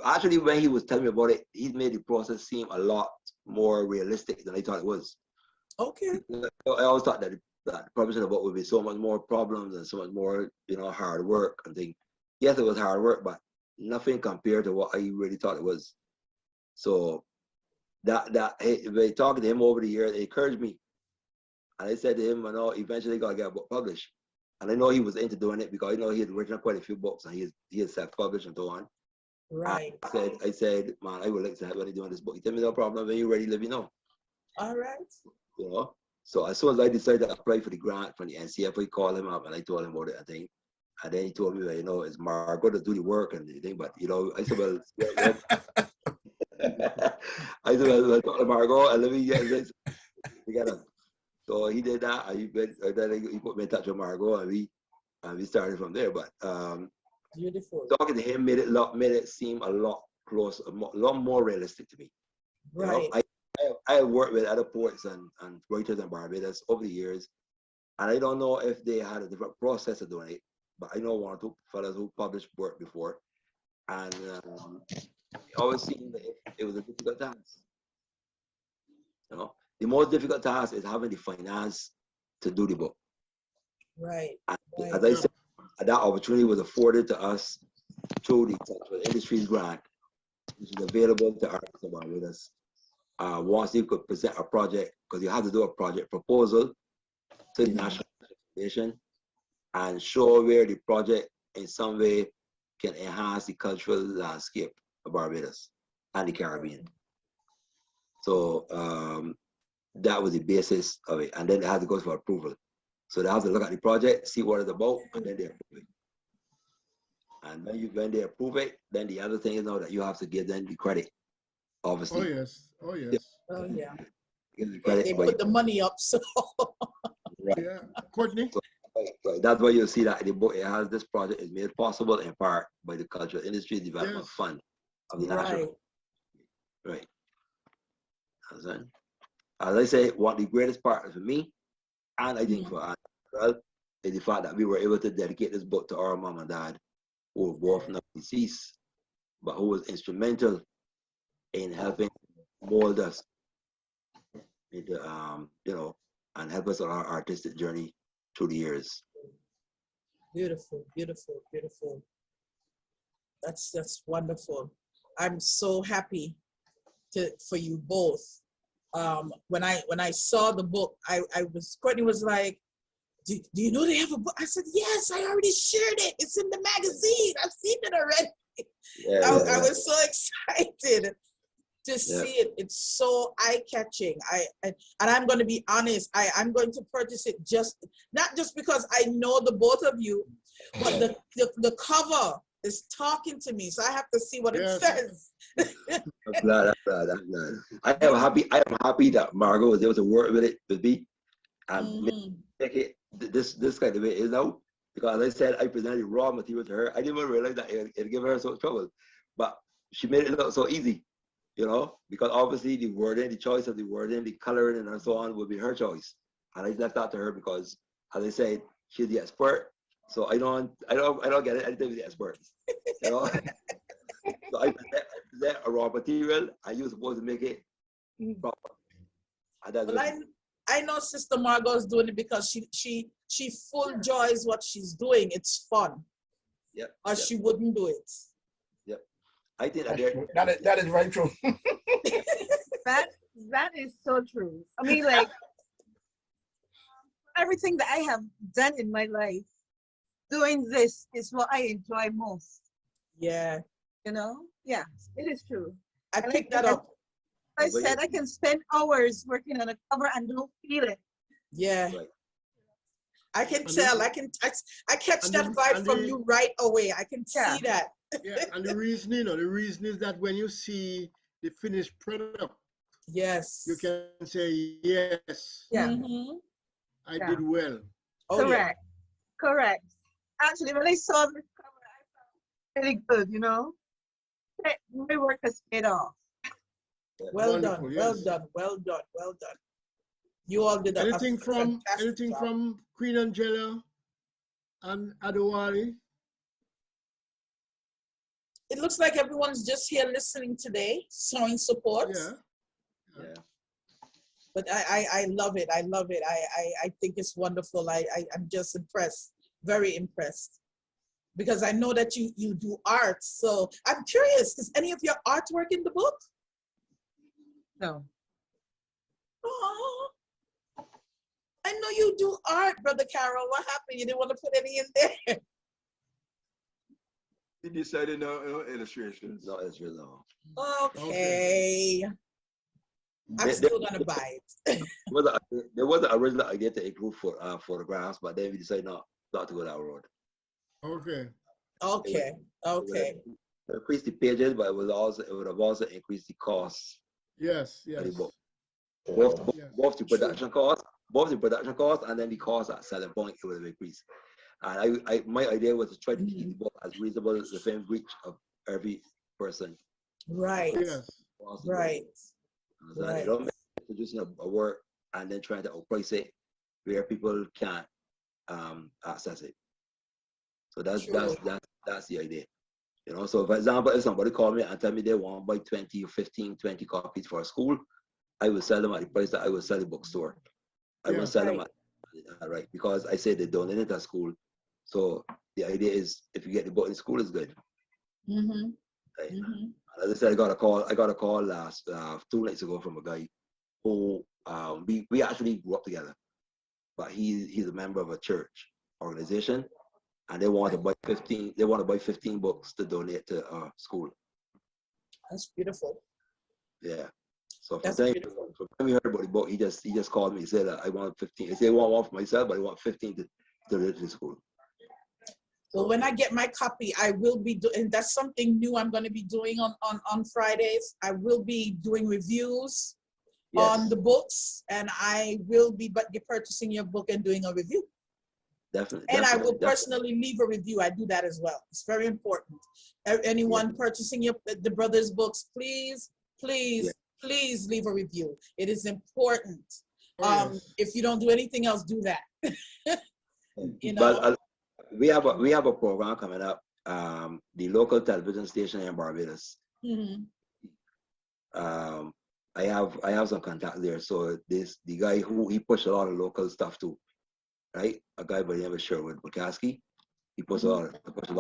actually, when he was telling me about it, he made the process seem a lot more realistic than I thought it was. Okay. I always thought that publishing a book would be so much more problems and so much more, hard work and things. Yes, it was hard work, but nothing compared to what I really thought it was. So by talking to him over the years, it encouraged me. And I said to him, eventually gotta get a book published. And I know he was into doing it because I know he had written quite a few books and he had self-published and so on. Right. I said, man, I would like to have you doing this book. He told me no problem. When you're ready, let me know. All right. So as soon as I decided to apply for the grant from the NCF, I called him up and I told him about it, I think. And then he told me, it's Margot to do the work and the thing. But, I said, well, I said, well, talk to Margot and let me get it together. So he did that. And he put me in touch with Margot and we started from there. But Beautiful. talking to him made it seem a lot closer, a lot more realistic to me. Right. I have worked with other poets and writers in Barbados over the years, and I don't know if they had a different process of doing it, but I know one or two fellas who published work before, and it always seemed that it was a difficult task. The most difficult task is having the finance to do the book. Right. And as I said, that opportunity was afforded to us through the Technical Industries Grant, which is available to artists in Barbados. Once you could present a project, because you have to do a project proposal to the National Foundation and show where the project in some way can enhance the cultural landscape of Barbados and the Caribbean. So that was the basis of it. And then they had to go for approval. So they have to look at the project, see what it's about, and then they approve it. And when they approve it, then the other thing is now that you have to give them the credit, obviously. Oh, yes. Oh, yeah. They put the money up, so. Right. Yeah. Courtney? So that's why you see that the book, this project is made possible in part by the Cultural Industry Development Fund of the National. Right. As I say, what the greatest part for me, and I think for us as well, is the fact that we were able to dedicate this book to our mom and dad, who were both now deceased, but who was instrumental in helping mold us into, and help us on our artistic journey through the years. Beautiful, beautiful, beautiful. That's wonderful. I'm so happy for you both. When I saw the book, Courtney was like, do you know they have a book? I said, yes, I already shared it. It's in the magazine. I've seen it already. I was so excited to see it. It's so eye-catching. And I'm going to be honest, I'm going to purchase it not just because I know the both of you, but the cover is talking to me, so I have to see what it says. I'm glad. I am happy that Margot was able to work with it with me and make it this kind of way it is now. Because as I said, I presented raw material to her. I didn't even realize that it'd give her so much trouble, but she made it look so easy, you know. Because obviously the wording, the choice of the wording, the coloring, and so on would be her choice, and I left that to her because, as I said, she's the expert. So I don't get it anything with the experts, you know. So I present a raw material, and you're supposed to make it proper. Well, I know Sister Margot is doing it because she full enjoys what she's doing. It's fun. Yep. Or she wouldn't do it. Yep. I think that is very true. that is so true. I mean, like everything that I have done in my life, doing this is what I enjoy most. Yeah. You know? Yeah, it is true. I picked that up. I said I can spend hours working on a cover and don't feel it. Yeah. Right. I can tell. I catch that vibe from you right away. I can see that. Yeah, and the reason is that when you see the finished product, yes, you can say yes. Yeah. I did well. Correct. Correct. Actually, when I saw this cover, I felt really good, you know? My work has paid off. Well done, well done, well done, well done. You all did anything from Queen Angela and Adewale? It looks like everyone's just here listening today, showing support. Yeah. But I love it. I love it. I think it's wonderful. I'm just impressed, very impressed. Because I know that you do art. So I'm curious, is any of your artwork in the book? No. Oh, I know you do art, Brother Carol. What happened? You didn't want to put any in there? He decided no illustrations. No illustrations, no. Okay. I'm still going to buy it. There was an original idea to include photographs, but then we decided not to go that road. Okay. Increase the pages, but it would have also increased the costs. Yes. Both the production cost, and then the cost at selling point it would have increased. And my idea was to try to keep the book as reasonable as within reach of every person. Right. Yes. Right. I don't make producing a work and then trying to outprice it where people can't access it. So that's the idea. You know, so for example, if somebody called me and tell me they want to buy 20 or 15, 20 copies for a school, I will sell them at the price that I will sell the bookstore. I will sell them at, because I say they donate it at school. So the idea is if you get the book in school, it's good. Right? As I said, I got a call last 2 nights ago from a guy who we actually grew up together, but he's a member of a church organization, and they want to buy 15. They want to buy 15 books to donate to school. That's beautiful. Yeah. So from the time we heard about the book, he just called me. He said, "I want 15." He said, "I want one for myself, but I want 15 to donate to the school." Well, when I get my copy, I will be doing, that's something new I'm going to be doing on Fridays. I will be doing reviews on the books, and I will be purchasing your book and doing a review. Definitely. And I will personally leave a review. I do that as well. It's very important. Anyone purchasing the brothers' books, please leave a review. It is important. If you don't do anything else, do that. You know. But, we have a program coming up. The local television station in Barbados. I have some contacts there. So the guy who he pushed a lot of local stuff too, right? A guy by the name of Sherwood Bukaski. He pushed a lot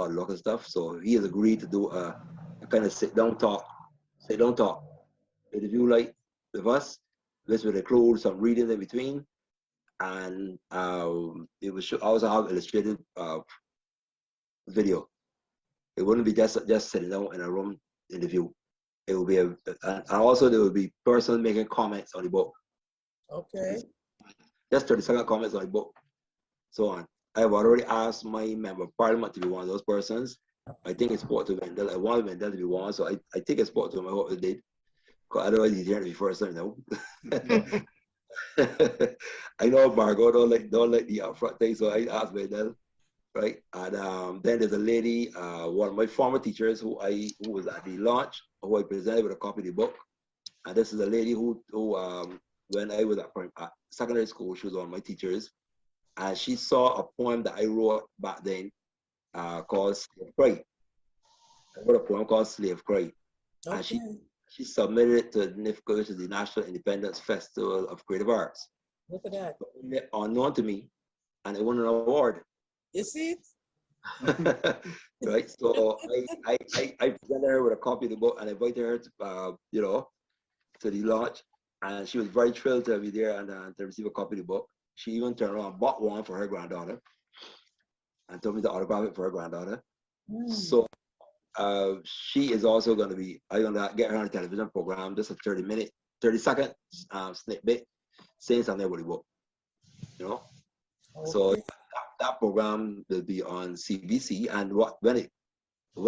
of local stuff. So he has agreed to do a kind of sit down talk interview like with us. This will include some reading in between. And it was also have illustrated video. It wouldn't be just sitting down in a room interview. it will be and also there will be persons making comments on the book. Okay. Just 30-second comments on the book, so on. I have already asked my member of parliament to be one of those persons. I think it's sport to Wendell. I want Wendell to be one, so I think it's sport to him. I hope they did. Because otherwise he's here to be first, you know. I know Margot don't like the upfront thing, so I asked Wendell, right? And then there's a lady, one of my former teachers who was at the launch, who I presented with a copy of the book. And this is a lady who when I was at secondary school, she was one of my teachers, and she saw a poem that I wrote back then called Slave Cry. I wrote a poem called Slave Cry, and she submitted it to NIFCA, which is the National Independence Festival of Creative Arts. Look at that. Unknown to me, and I won an award. You see it? Right, so I presented her with a copy of the book and invited her to to the launch, and she was very thrilled to be there and to receive a copy of the book. She even turned around and bought one for her granddaughter and told me to autograph it for her granddaughter. So she is also going to be, I'm going to get her on a television program, just a 30-second snippet saying something about the book, you know. Okay. So that program will be on CBC, and when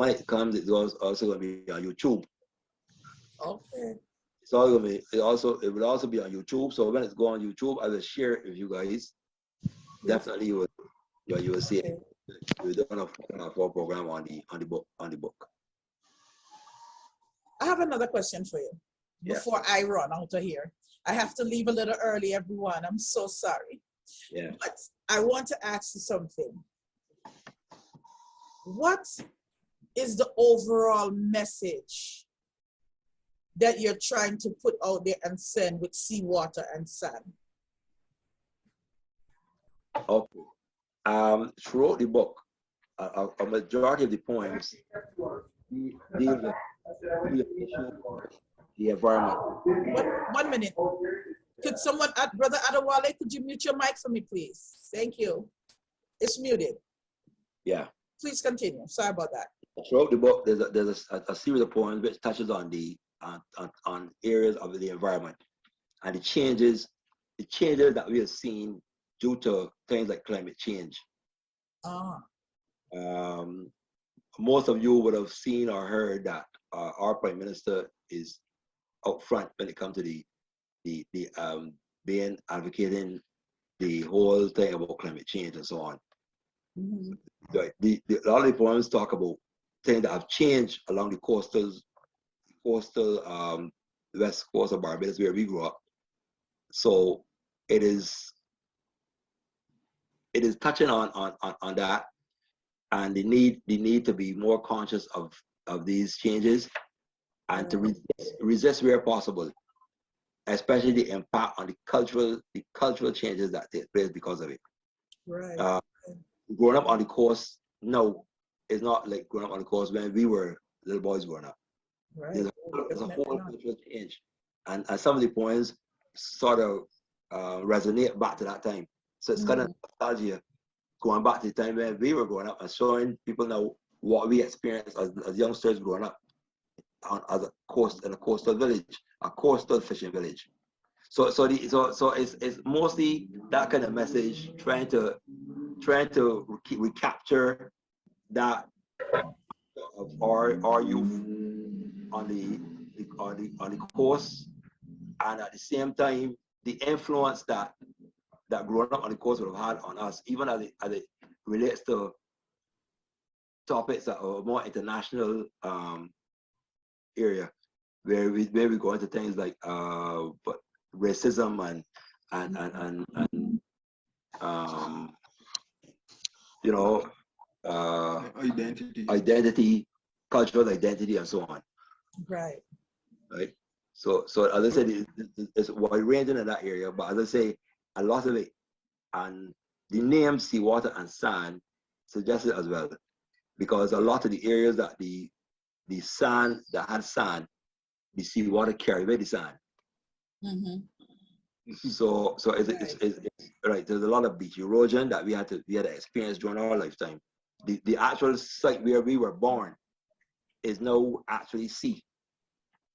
it comes, it's also going to be on YouTube. Okay. It's all going to be, it will also be on YouTube. So when it's going on YouTube, I will share it with you guys. Definitely you will see it. We're doing a full program on the book. I have another question for you before I run out of here. I have to leave a little early, everyone. I'm so sorry. Yeah. But I want to ask you something. What is the overall message that you're trying to put out there and send with seawater and sand? Okay. Throughout the book, a majority of the poems deal with the environment. 1 minute. Could someone, Brother Adewale, could you mute your mic for me, please? Thank you. It's muted. Yeah. Please continue. Sorry about that. Throughout the book, there's a series of poems which touches on the on areas of the environment and the changes that we have seen due to things like climate change. Most of you would have seen or heard that our Prime Minister is out front when it comes to the being advocating the whole thing about climate change and so on. Right. A lot of the poems talk about things that have changed along the coastal west coast of Barbados where we grew up. So it is touching on that and the need to be more conscious of these changes and to resist where possible, especially the impact on the cultural changes that take place because of it. Right. Growing up on the coast now is not like growing up on the coast when we were little boys growing up. Right. There's a whole cultural change, and some of the poems sort of resonate back to that time. So it's kind of nostalgia, going back to the time when we were growing up and showing people now what we experienced as youngsters growing up in a coastal village, a coastal fishing village. So it's mostly that kind of message, trying to recapture that of our youth on the coast, and at the same time the influence that growing up on the coast would have had on us, even as it relates to topics that are more international area, where we go into things like racism and identity, cultural identity, and so on. Right. Right. So as I said, it's wide ranging in that area, but as I say, a lot of it, and the name Seawater and Sand suggests it as well, because a lot of the areas that the sand that had sand, the seawater carried away the sand. So it's right. There's a lot of beach erosion that we had to experience during our lifetime. The actual site where we were born is now actually sea.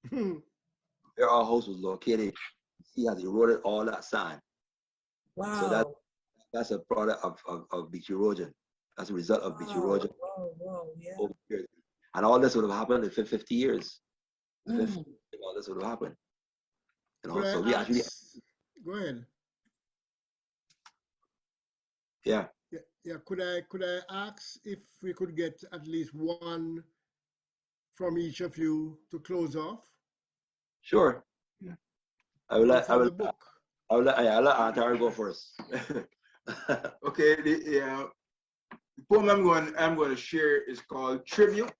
where our house was located, the sea has eroded all that sand. Wow. So that's a product of beach erosion. That's a result of beach erosion. Wow, yeah. Over years. And all this would have happened in 50 years. Mm. All this would have happened. You know, Could so I we actually, ask, go ahead. yeah. Yeah, could I ask if we could get at least one from each of you to close off? Sure. I will One let from the book. I'll let Aunt Tara go first. Okay, the poem I'm going to share is called Tribute,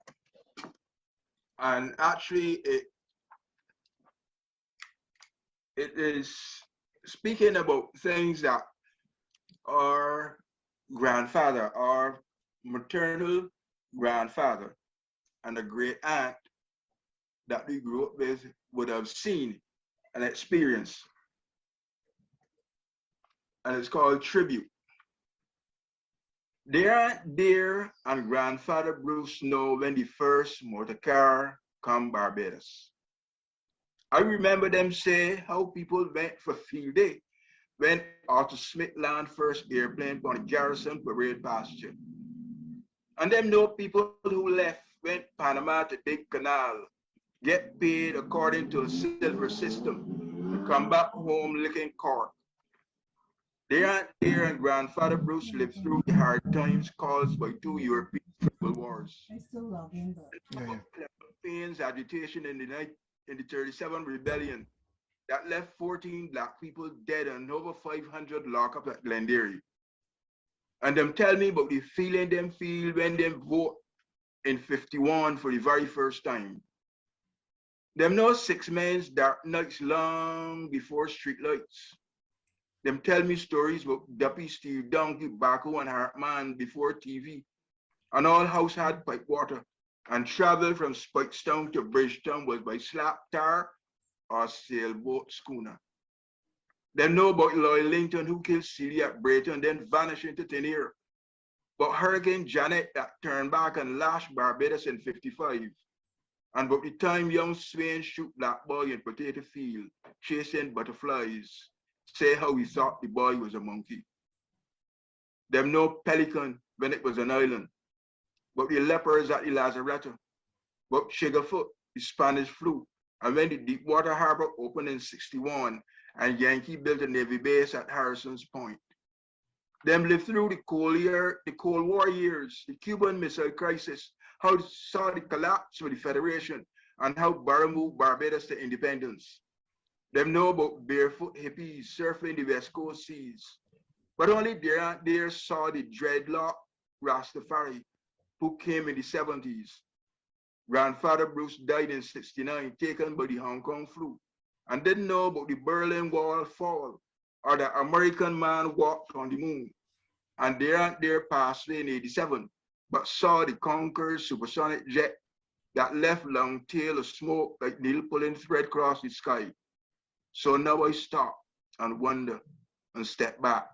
and actually it is speaking about things that our grandfather, our maternal grandfather, and a great aunt that we grew up with would have seen and experienced. And it's called Tribute. Dear and Grandfather Bruce know when the first motor car come Barbados. I remember them say how people went for field day when Arthur Smith land first airplane on the Garrison Parade pasture. And them know people who left went Panama to dig canal, get paid according to a silver system, and come back home licking cork. Dear and Grandfather Bruce lived through the hard times caused by two European tribal wars. I still log in, but Pains agitation in the 37 rebellion that left 14 black people dead and over 500 locked up at Glenderry. And them tell me about the feeling them feel when them vote in 51 for the very first time. Them know 6 men's dark nights long before street lights. Them tell me stories about Duppy, Steve Donkey, Baku, and Hartman before TV. And all house had pipe water. And travel from Spikestown to Bridgetown was by slap tar or sailboat schooner. They know about Lloyd Linton who killed Celia at Brayton, then vanished into thin air. But Hurricane Janet that turned back and lashed Barbados in 55. And about the time young Swain shoot Black Boy in Potato Field, chasing butterflies, say how he thought the boy was a monkey. Them know Pelican when it was an island. But the lepers at the Lazaretto. But Sugarfoot, the Spanish flu. And when the Deepwater Harbor opened in 61 and Yankee built a Navy base at Harrison's Point. Them lived through the Cold War years, the Cuban Missile Crisis, how saw the collapse of the Federation, and how Barrow moved Barbados to independence. Them know about barefoot hippies surfing the West Coast seas. But only there saw the dreadlock Rastafari, who came in the 70s. Grandfather Bruce died in 69, taken by the Hong Kong flu, and didn't know about the Berlin Wall fall or the American man walked on the moon. And there passed away in 87, but saw the Concorde supersonic jet that left long tail of smoke like needle pulling thread across the sky. So now I stop and wonder and step back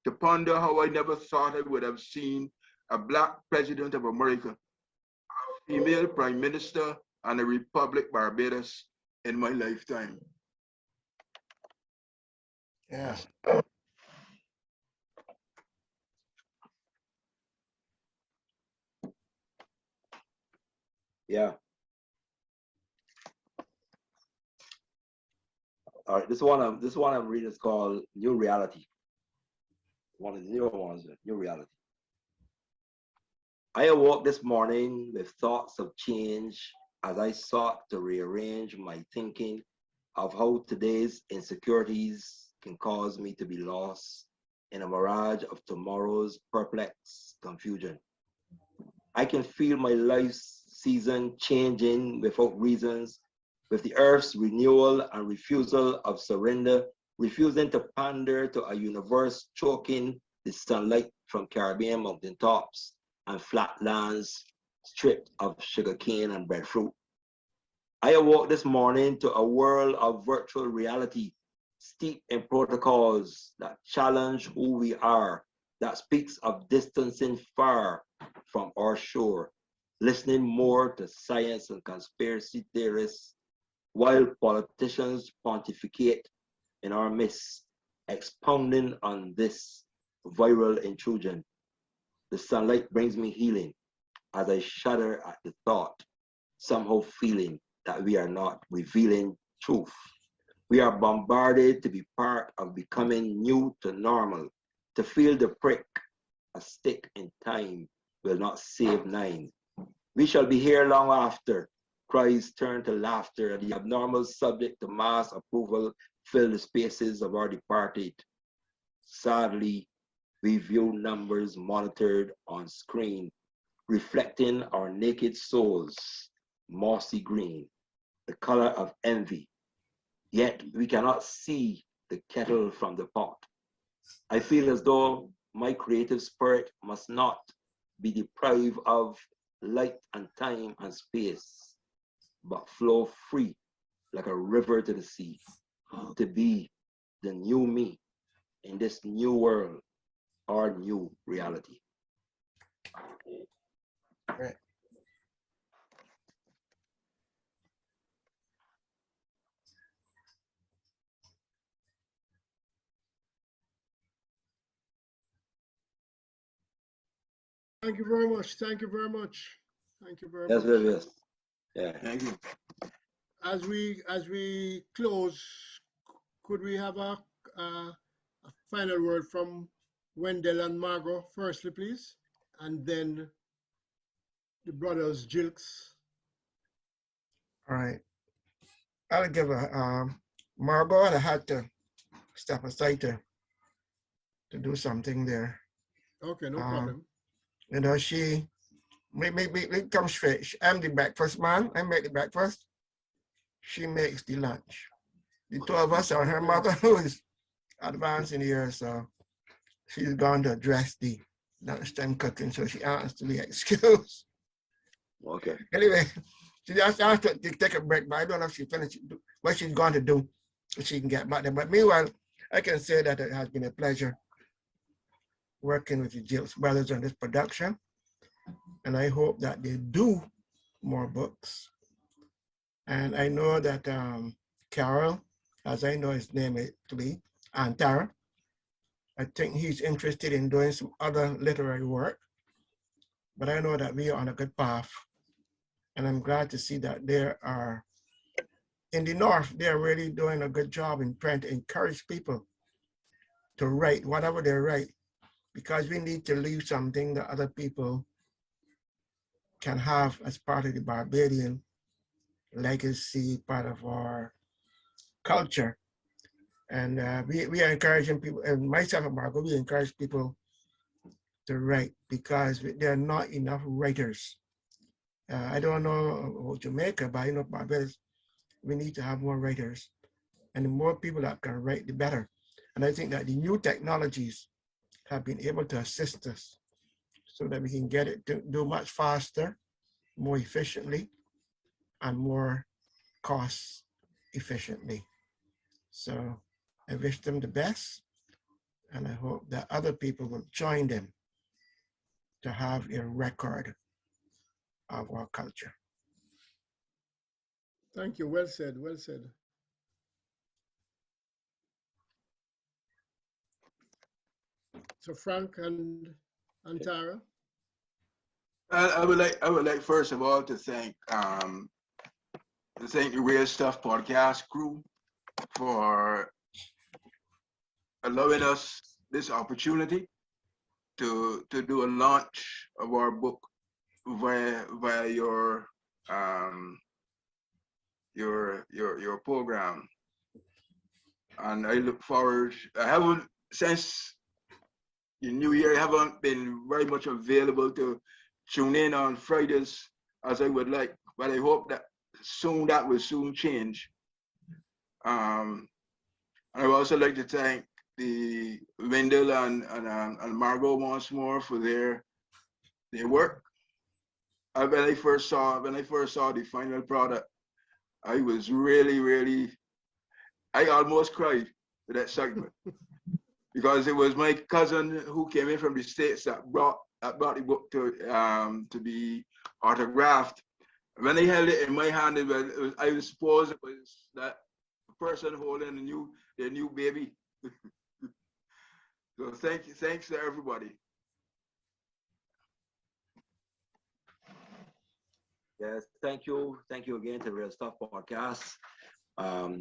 to ponder how I never thought I would have seen a black president of America, a female prime minister, and a Republic Barbados in my lifetime. Yeah. Yeah. All right, this one I'm reading is called New Reality. One of the newer ones, New Reality. I awoke this morning with thoughts of change as I sought to rearrange my thinking of how today's insecurities can cause me to be lost in a mirage of tomorrow's perplexed confusion. I can feel my life's season changing without reasons, with the earth's renewal and refusal of surrender, refusing to pander to a universe choking the sunlight from Caribbean mountaintops and flatlands stripped of sugarcane and breadfruit. I awoke this morning to a world of virtual reality, steeped in protocols that challenge who we are, that speaks of distancing far from our shore, listening more to science and conspiracy theorists while politicians pontificate in our midst, expounding on this viral intrusion. The sunlight brings me healing as I shudder at the thought, somehow feeling that we are not revealing truth. We are bombarded to be part of becoming new to normal, to feel the prick. A stick in time will not save nine. We shall be here long after. Cries turn to laughter, and the abnormal subject to mass approval fill the spaces of our departed. Sadly, we view numbers monitored on screen, reflecting our naked souls, mossy green, the color of envy. Yet we cannot see the kettle from the pot. I feel as though my creative spirit must not be deprived of light and time and space, but flow free like a river to the sea, to be the new me in this new world or new reality. Right. Thank you very much. Thank you very much. Thank you very Yes, much. yes, yes. Yeah. Thank you. As we close, could we have a final word from Wendell and Margot firstly, please, and then the brothers Gilkes. All right. I'll give Margot. I had to step aside to do something there. Okay, no problem. You know, she maybe come straight. I'm the breakfast man. I make the breakfast. She makes the lunch. The two of us are her mother, who is advanced in years, so she's gone to address the lunchtime cooking, so she asked to be excused. Okay. Anyway, she just asked to take a break, but I don't know if she finished what she's going to do, so she can get back there. But meanwhile, I can say that it has been a pleasure working with the Gilkes brothers on this production, and I hope that they do more books. And I know that Carol, as I know his name is to be, and Tara, I think he's interested in doing some other literary work. But I know that we are on a good path. And I'm glad to see that there are, in the North, they're really doing a good job in trying to encourage people to write whatever they write, because we need to leave something that other people can have as part of the Barbadian legacy, part of our culture. And we are encouraging people, and myself and Margot, we encourage people to write because there are not enough writers. I don't know about Jamaica, but I know Barbados, we need to have more writers. And the more people that can write, the better. And I think that the new technologies have been able to assist us so that we can get it to do much faster, more efficiently, and more cost efficiently. So I wish them the best, and I hope that other people will join them to have a record of our culture. Thank you. Well said. Well said. So Frank and Tara. I would like first of all to thank the Real Stuff podcast crew for allowing us this opportunity to do a launch of our book via your program. And I look forward. I haven't, since the new year, I haven't been very much available to tune in on Fridays as I would like, but I hope that that will soon change. And I would also like to thank the Wendell and Margot once more for their work. When I first saw the final product, I was really, I almost cried with excitement because it was my cousin who came in from the States that brought the book to be autographed. When I held it in my hand, I suppose it was that person holding their new baby. So thanks to everybody. Yes, thank you again to Real Stuff Podcast.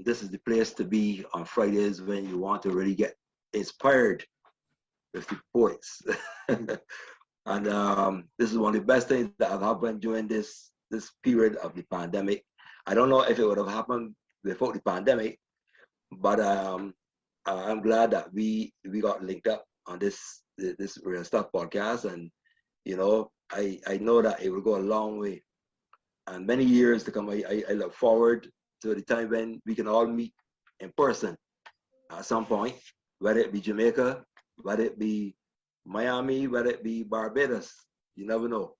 This is the place to be on Fridays when you want to really get inspired with the poets. And this is one of the best things that have happened during this period of the pandemic. I don't know if it would have happened before the pandemic, but I'm glad that we got linked up on this Real Stuff Podcast, and I know that it will go a long way. And many years to come, I look forward to the time when we can all meet in person at some point, whether it be Jamaica, whether it be Miami, whether it be Barbados. You never know.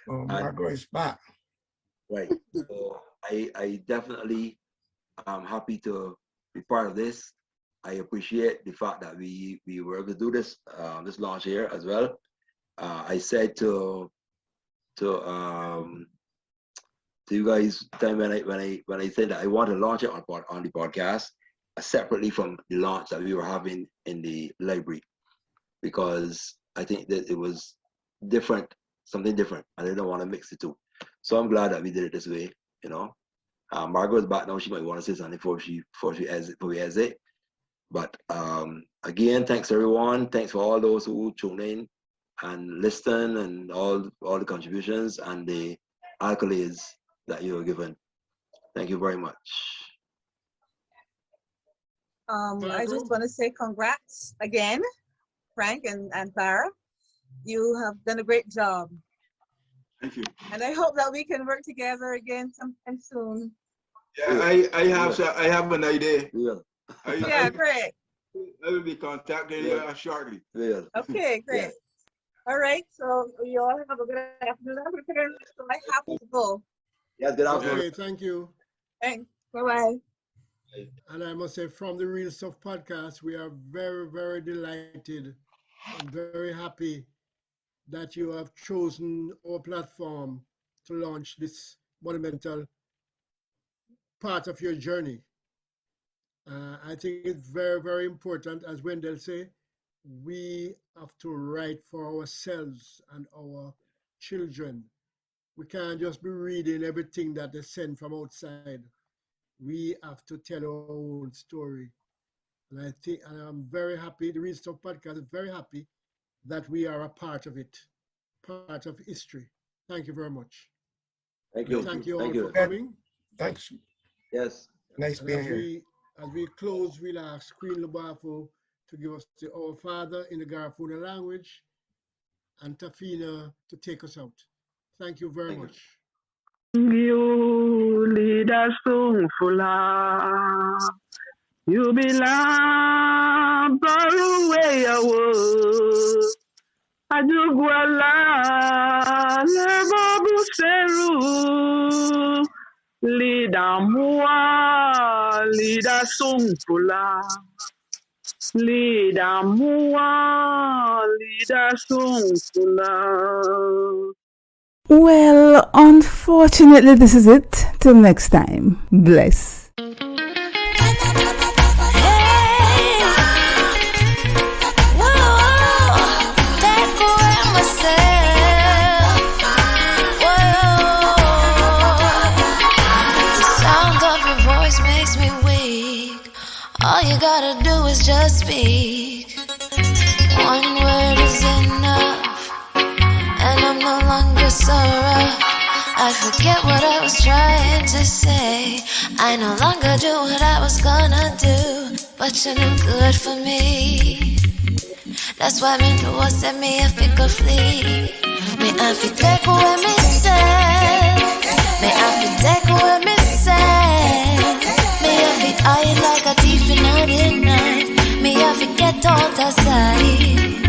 Oh, Margot is back. Right. So I definitely am happy to be part of this. I appreciate the fact that we were able to do this launch here as well. I said to you guys time when I said that I want to launch it on the podcast separately from the launch that we were having in the library, because I think that it was different, something different, and I didn't want to mix the two. So I'm glad that we did it this way. Margot is back now. She might want to say something before we exit. But again, thanks everyone. Thanks for all those who tune in and listen, and all the contributions and the accolades that you were given. Thank you very much. I just want to say congrats again, Frank and Tara. You have done a great job. Thank you. And I hope that we can work together again sometime soon. Yeah, I have an idea. Yeah, great. I will be contacting you shortly. Yeah. Okay, great. Yeah. All right, so you all have a good afternoon. So I have to go. Yes, good afternoon. Okay, thank you. Thanks. Bye-bye. And I must say, from the Real Stuff Podcast, we are very, very delighted and very happy that you have chosen our platform to launch this monumental part of your journey. I think it's very, very important, as Wendell say, we have to write for ourselves and our children. We can't just be reading everything that they send from outside. We have to tell our own story. And I'm very happy, the Real Stuff Podcast is very happy that we are a part of it, part of history. Thank you very much. Thank you. Thank you all for coming. Thanks. Yes. Nice being here. As we close, we'll ask Queen Lubafo to give us the Our Father in the Garifuna language, and Tafina to take us out. Thank you very much. You lead us so full. You belong far away away. Ajugwala lebobu seru. Lida mua, lida sungfula. Lida mua, lida sungfula. Well, unfortunately, this is it. Till next time. Bless. All you gotta do is just speak. One word is enough, and I'm no longer sorrow. I forget what I was trying to say. I no longer do what I was gonna do, but you're no good for me. That's why me know what set me a fickle flee. Me I fi take away me say. Me I fi take away me say. Me I fi hide like a thief in the night. Me I fi get out of sight.